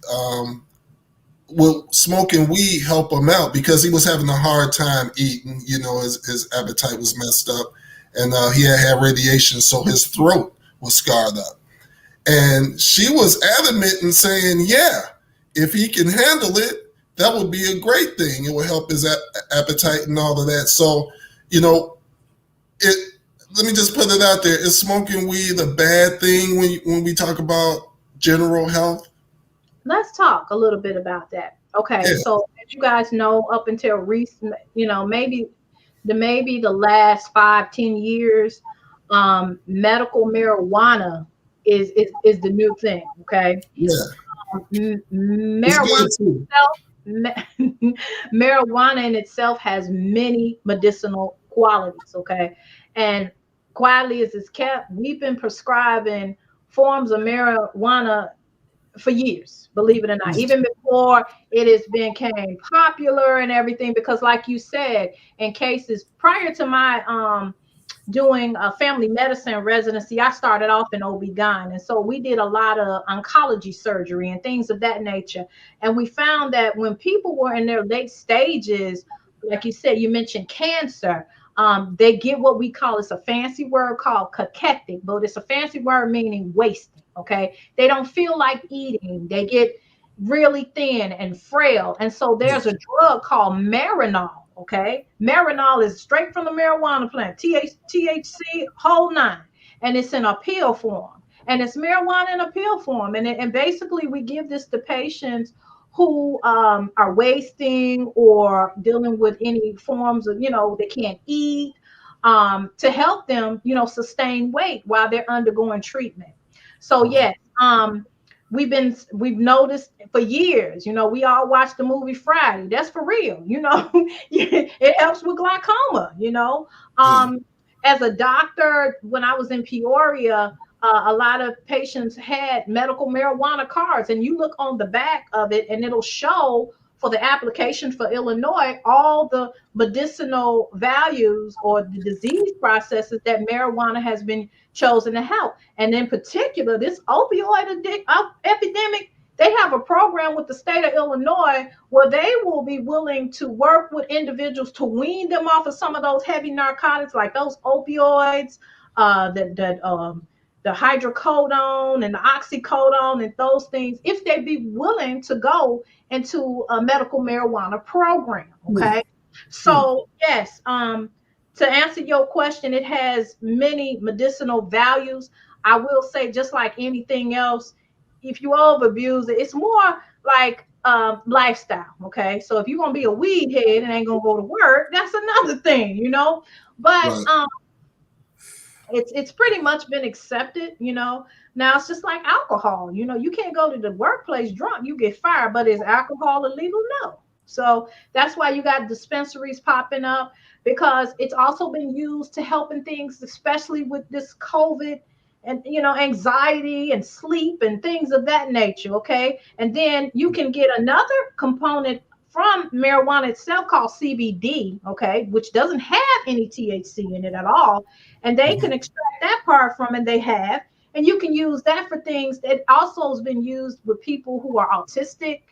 will smoking weed help him out? Because he was having a hard time eating, his appetite was messed up, and he had radiation, so his throat was scarred up. And she was adamant in saying, yeah, if he can handle it, that would be a great thing. It would help his appetite and all of that. So, let me just put it out there. Is smoking weed a bad thing when we talk about general health? Let's talk a little bit about that. Okay, yeah. So as you guys know, up until recent, maybe the last 5-10 years, medical marijuana is the new thing. Okay. Yeah. Marijuana in itself has many medicinal qualities. Okay, and quietly as it's kept, we've been prescribing forms of marijuana for years, believe it or not, even before it has became popular and everything, because like you said, in cases prior to my doing a family medicine residency, I started off in OB-GYN. And so we did a lot of oncology surgery and things of that nature. And we found that when people were in their late stages, like you said, you mentioned cancer, they get what we call, it's a fancy word called cachectic, but it's a fancy word meaning wasting. Okay. They don't feel like eating. They get really thin and frail. And so there's a drug called Marinol. Okay. Marinol is straight from the marijuana plant, THC, whole 9. And it's in a pill form. And it's marijuana in a pill form. And basically we give this to patients who are wasting or dealing with any forms of, they can't eat, to help them, sustain weight while they're undergoing treatment. So yes, we've noticed for years, we all watch the movie Friday. That's for real, it helps with glaucoma, as a doctor, when I was in Peoria, a lot of patients had medical marijuana cards, and you look on the back of it and it'll show for the application for Illinois, all the medicinal values or the disease processes that marijuana has been chosen to help. And in particular, this opioid epidemic, they have a program with the state of Illinois where they will be willing to work with individuals to wean them off of some of those heavy narcotics, like those opioids, the hydrocodone and the oxycodone and those things, if they be willing to go into a medical marijuana program. Okay. So yes, to answer your question, it has many medicinal values. I will say, just like anything else, if you overabuse it, it's more like lifestyle. Okay. So if you're gonna be a weed head and ain't gonna go to work, that's another thing, you know. But Right. it's pretty much been accepted, you know. Now it's just like alcohol, you know, you can't go to the workplace drunk, you get fired. But is alcohol illegal? No. So that's why you got dispensaries popping up, because it's also been used to help in things, especially with this COVID and, you know, anxiety and sleep and things of that nature. Okay. And then you can get another component from marijuana itself called CBD, okay, which doesn't have any THC in it at all. And they can extract that part from it, they have. And you can use that for things that also has been used with people who are autistic,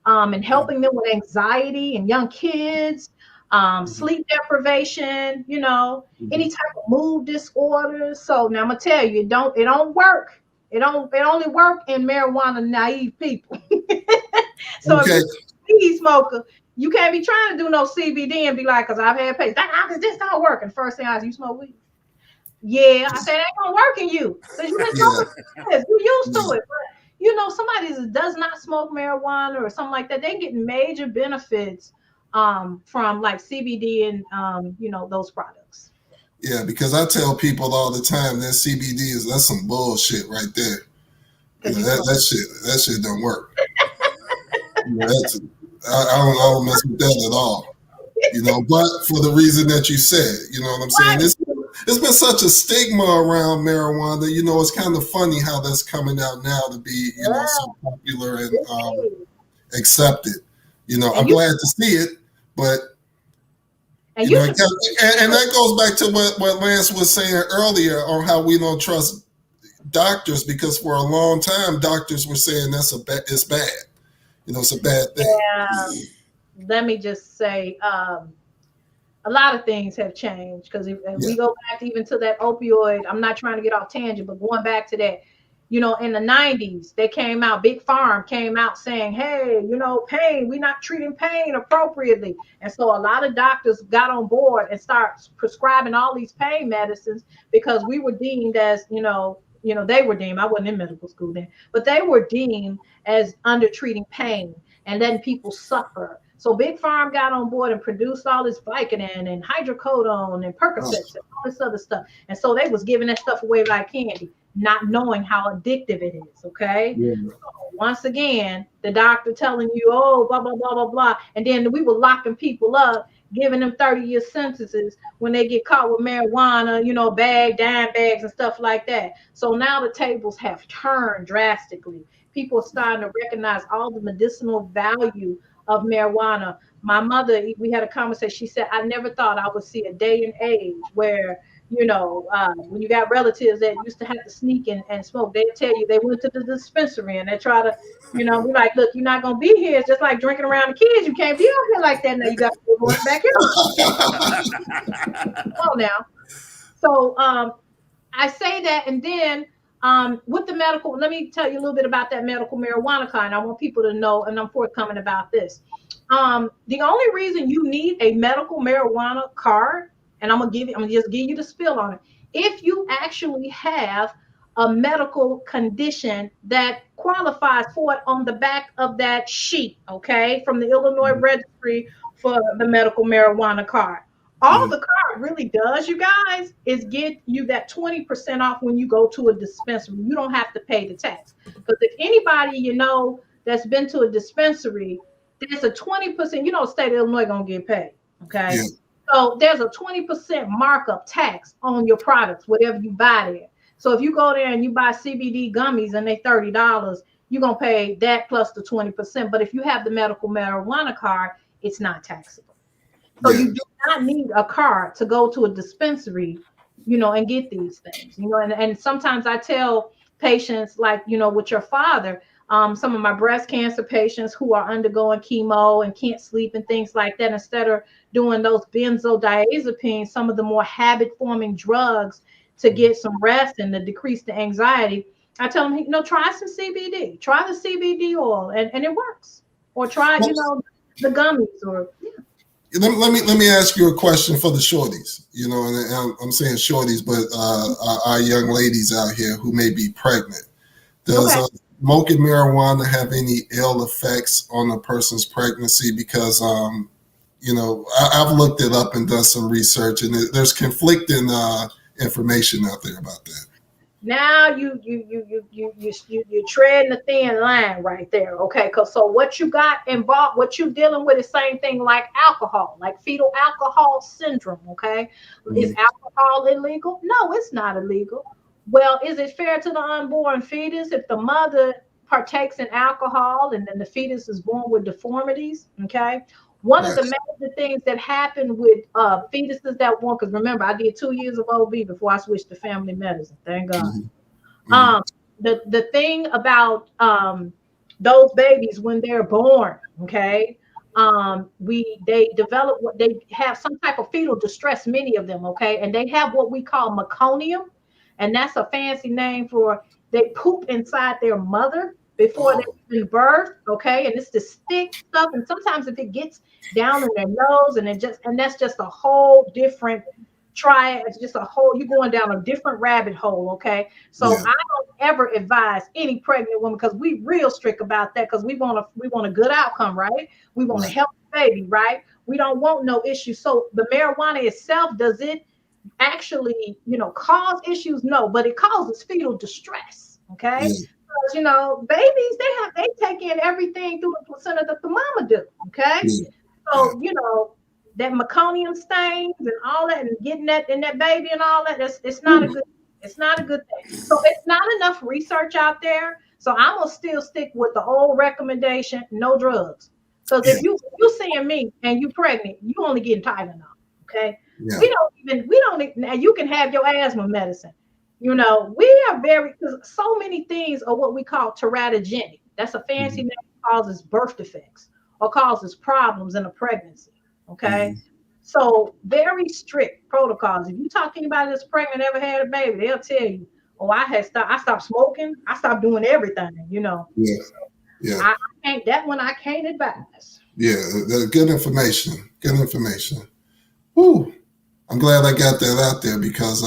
and helping them with anxiety and young kids, sleep deprivation, you know, any type of mood disorders. So now I'm gonna tell you, it don't work. It only work in marijuana naive people. So if Okay. you're a weed smoker, you can't be trying to do no CBD and be like, because I've had patients, how does this not work? And first thing I ask, you smoke weed? Yeah, I said, it ain't gonna work in you because you've been Yeah. smoking this. You used to it. But you know, somebody that does not smoke marijuana or something like that, they get major benefits from like CBD and you know, those products. Yeah, because I tell people all the time that CBD that's some bullshit right there. You know, that shit don't work. You know, I don't mess with that at all. You know, but for the reason that you said, you know what I'm saying? It's been such a stigma around marijuana. You know, it's kind of funny how that's coming out now to be, you know, so popular and accepted. You know, I'm glad to see it, but you know, and that goes back to what Lance was saying earlier on how we don't trust doctors, because for a long time doctors were saying it's bad. You know, it's a bad thing. Yeah. Let me just say, a lot of things have changed, because if we go back even to that opioid, I'm not trying to get off tangent, but going back to that, you know, in the 90s, they came out, Big Pharma came out saying, hey, you know, pain, we're not treating pain appropriately. And so a lot of doctors got on board and start prescribing all these pain medicines, because we were deemed as, you know, they were deemed, I wasn't in medical school then, but they were deemed as under treating pain and letting people suffer. So Big Pharma got on board and produced all this Vicodin and hydrocodone and Percocets and all this other stuff. And so they was giving that stuff away like candy, not knowing how addictive it is, okay? Yeah. So once again, the doctor telling you, oh, blah, blah, blah, blah, blah. And then we were locking people up, giving them 30-year sentences when they get caught with marijuana, you know, dime bags and stuff like that. So now the tables have turned drastically. People are starting to recognize all the medicinal value of marijuana. My mother, we had a conversation. She said, I never thought I would see a day and age where, you know, when you got relatives that used to have to sneak and smoke, they tell you they went to the dispensary and they try to, you know, be like, look, you're not going to be here. It's just like drinking around the kids. You can't be out here like that. Now you got to go back here. Oh, now. So I say that, and then with the medical, let me tell you a little bit about that medical marijuana card. I want people to know, and I'm forthcoming about this. The only reason you need a medical marijuana card, and I'm gonna just give you the spill on it. If you actually have a medical condition that qualifies for it on the back of that sheet, okay, from the Illinois Registry for the medical marijuana card. All the card really does, you guys, is get you that 20% off when you go to a dispensary. You don't have to pay the tax. Because if anybody you know that's been to a dispensary, there's a 20%, you know, the state of Illinois gonna get paid. Okay. Yeah. So there's a 20% markup tax on your products, whatever you buy there. So if you go there and you buy CBD gummies and they $30, you're gonna pay that plus the 20%. But if you have the medical marijuana card, it's not taxable. So you do not need a card to go to a dispensary, you know, and get these things, you know, and sometimes I tell patients, like, you know, with your father, some of my breast cancer patients who are undergoing chemo and can't sleep and things like that, instead of doing those benzodiazepines, some of the more habit forming drugs to get some rest and to decrease the anxiety, I tell them, try some CBD, try the CBD oil, and it works. Or try, the gummies, or Let me ask you a question for the shorties. And I'm saying shorties, but our young ladies out here who may be pregnant. Does smoking marijuana have any ill effects on a person's pregnancy? Because I've looked it up and done some research, and there's conflicting information out there about that. Now you're treading the thin line right there, okay? So what you got involved, what you're dealing with is same thing like alcohol, like fetal alcohol syndrome, okay? Mm-hmm. Is alcohol illegal? No, it's not illegal. Well, is it fair to the unborn fetus if the mother partakes in alcohol and then the fetus is born with deformities, okay? One of the major things that happen with fetuses that want, because remember, I did 2 years of OB before I switched to family medicine. Thank God. Mm-hmm. The thing about those babies when they're born, okay, they develop they have some type of fetal distress, many of them, okay, and they have what we call meconium, and that's a fancy name for they poop inside their mother before they've been birthed, okay, and it's this thick stuff, and sometimes if it gets down in their nose, and that's just a whole different triad. It's just a whole, you're going down a different rabbit hole, okay? So I don't ever advise any pregnant woman, because we real strict about that, because we want a good outcome, right? We want a healthy baby, right? We don't want no issues. So the marijuana itself, does it actually, cause issues? No, but it causes fetal distress, okay? Babies, they take in everything through the placenta that the mama do, okay? So, that meconium stains and all that, and getting that in that baby and all that, it's not a good thing. So it's not enough research out there. So I'm gonna still stick with the old recommendation: no drugs. Because if you seeing me and you pregnant, you only getting Tylenol, okay? Yeah. We don't. Now you can have your asthma medicine. We are because so many things are what we call teratogenic. That's a fancy name, causes birth defects or causes problems in a pregnancy. Okay. So very strict protocols. If you talk to anybody that's pregnant, ever had a baby, they'll tell you, I stopped smoking. I stopped doing everything, I can't advise. Yeah. Good information. Good information. Woo. I'm glad I got that out there, because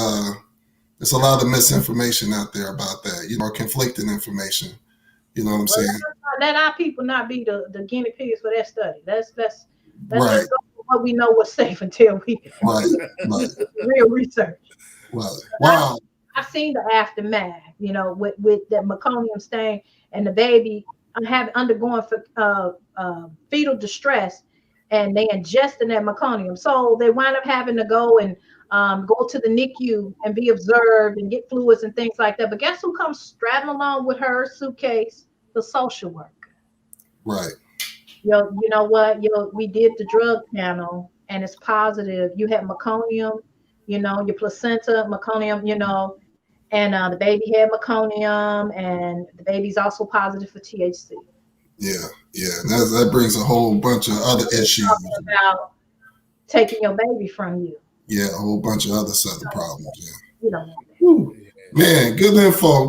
there's a lot of misinformation out there about that, conflicting information. You know what I'm saying? Let our people not be the guinea pigs for that study. Let's right. Just go for what we know what's safe until we real research. Right. Wow. I've seen the aftermath, with that meconium stain and the baby undergoing fetal distress, and they ingesting that meconium. So they wind up having to go and go to the NICU and be observed and get fluids and things like that. But guess who comes straddling along with her suitcase? The social worker. Right. You know what? We did the drug panel, and it's positive. You had meconium, your placenta, meconium, and the baby had meconium, and the baby's also positive for THC. Yeah. And that brings a whole bunch of other issues about taking your baby from you. Yeah, a whole bunch of other set of problems. Yeah. You don't know that. Man, good info.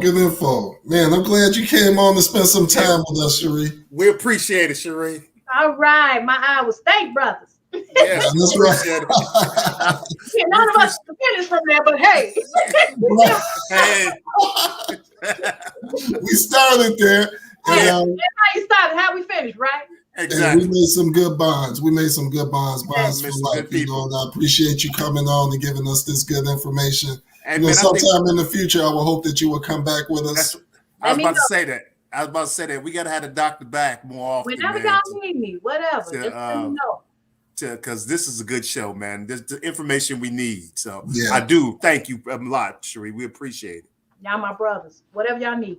Man, I'm glad you came on to spend some time with us, Cherie. We appreciate it, Cherie. All right, my Iowa State brothers. Yes, that's right. None of us finished from there, but hey. We started there. And, how you started, how we finished, right? Exactly. And we made some good bonds. Bonds for life. And I appreciate you coming on and giving us this good information. And sometime in the future, I will hope that you will come back with us. I was about to say that. We got to have the doctor back more often. Whenever y'all need me, whatever. Just let me know. Because this is a good show, man. This is the information we need. So I do thank you a lot, Cherie. We appreciate it. Y'all my brothers. Whatever y'all need.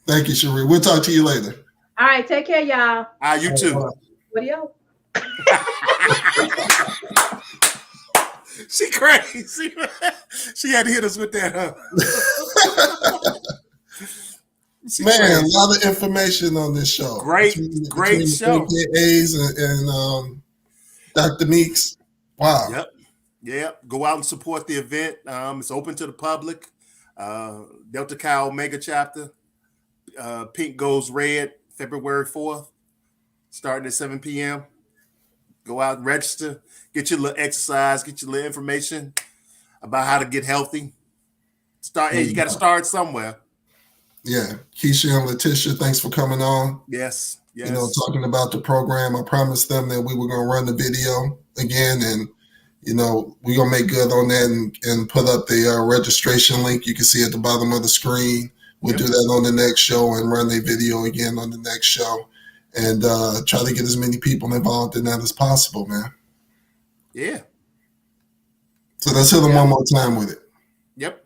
Thank you, Cherie. We'll talk to you later. All right, take care, y'all. You too. What are y'all? She crazy. She had to hit us with that, huh? Man, a lot of information on this show. Great show. AKAs and Dr. Meeks. Wow. Yep. Yeah, go out and support the event. It's open to the public. Delta Chi Omega chapter. Pink goes red February 4th, starting at 7 p.m. Go out and register, get your little exercise, get your little information about how to get healthy. Hey, you got to start somewhere. Yeah, Keisha and Letitia, thanks for coming on. Yes. Talking about the program. I promised them that we were going to run the video again, and we're going to make good on that and put up the registration link. You can see at the bottom of the screen. We'll do that on the next show and run the video again on the next show, and try to get as many people involved in that as possible, man. Yeah. So let's hit them one more time with it. Yep.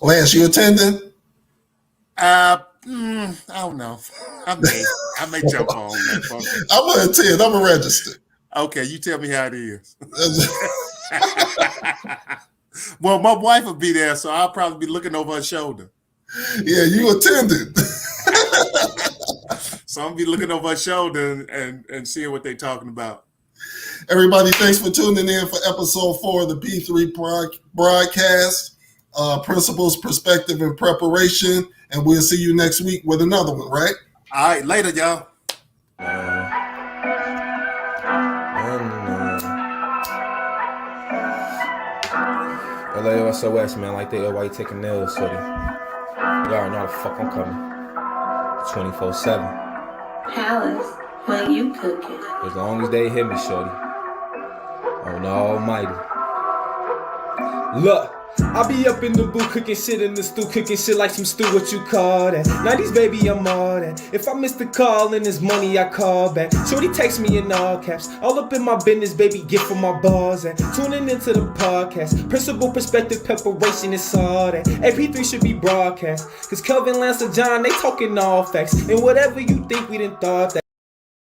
Lance, you attending? I don't know. I may jump on that. I'm going to attend. I'm going to register. Okay, you tell me how it is. Well, my wife will be there, so I'll probably be looking over her shoulder. Yeah, you attended. So I'm going to be looking over her shoulder and seeing what they're talking about. Everybody, thanks for tuning in for episode 4 of the P3 broadcast. Principles, perspective, and preparation. And we'll see you next week with another one, right? All right, later, y'all. LAOSOS, man, like they why you taking nails, so you already know how the fuck I'm coming. 24/7. Palace, when you cooking. As long as they hit me, shorty. On the almighty. Look, I be up in the booth cooking shit in the stew, cooking shit like some stew, what you call that? 90s baby, I'm all that. If I miss the call and it's money, I call back. Shorty takes me in all caps, all up in my business, baby, get for my balls and tuning into the podcast. Principle, perspective, preparation, it's all that. AP3 should be broadcast, cause Kelvin, Lance, and John, they talking all facts. And whatever you think, we done thought that.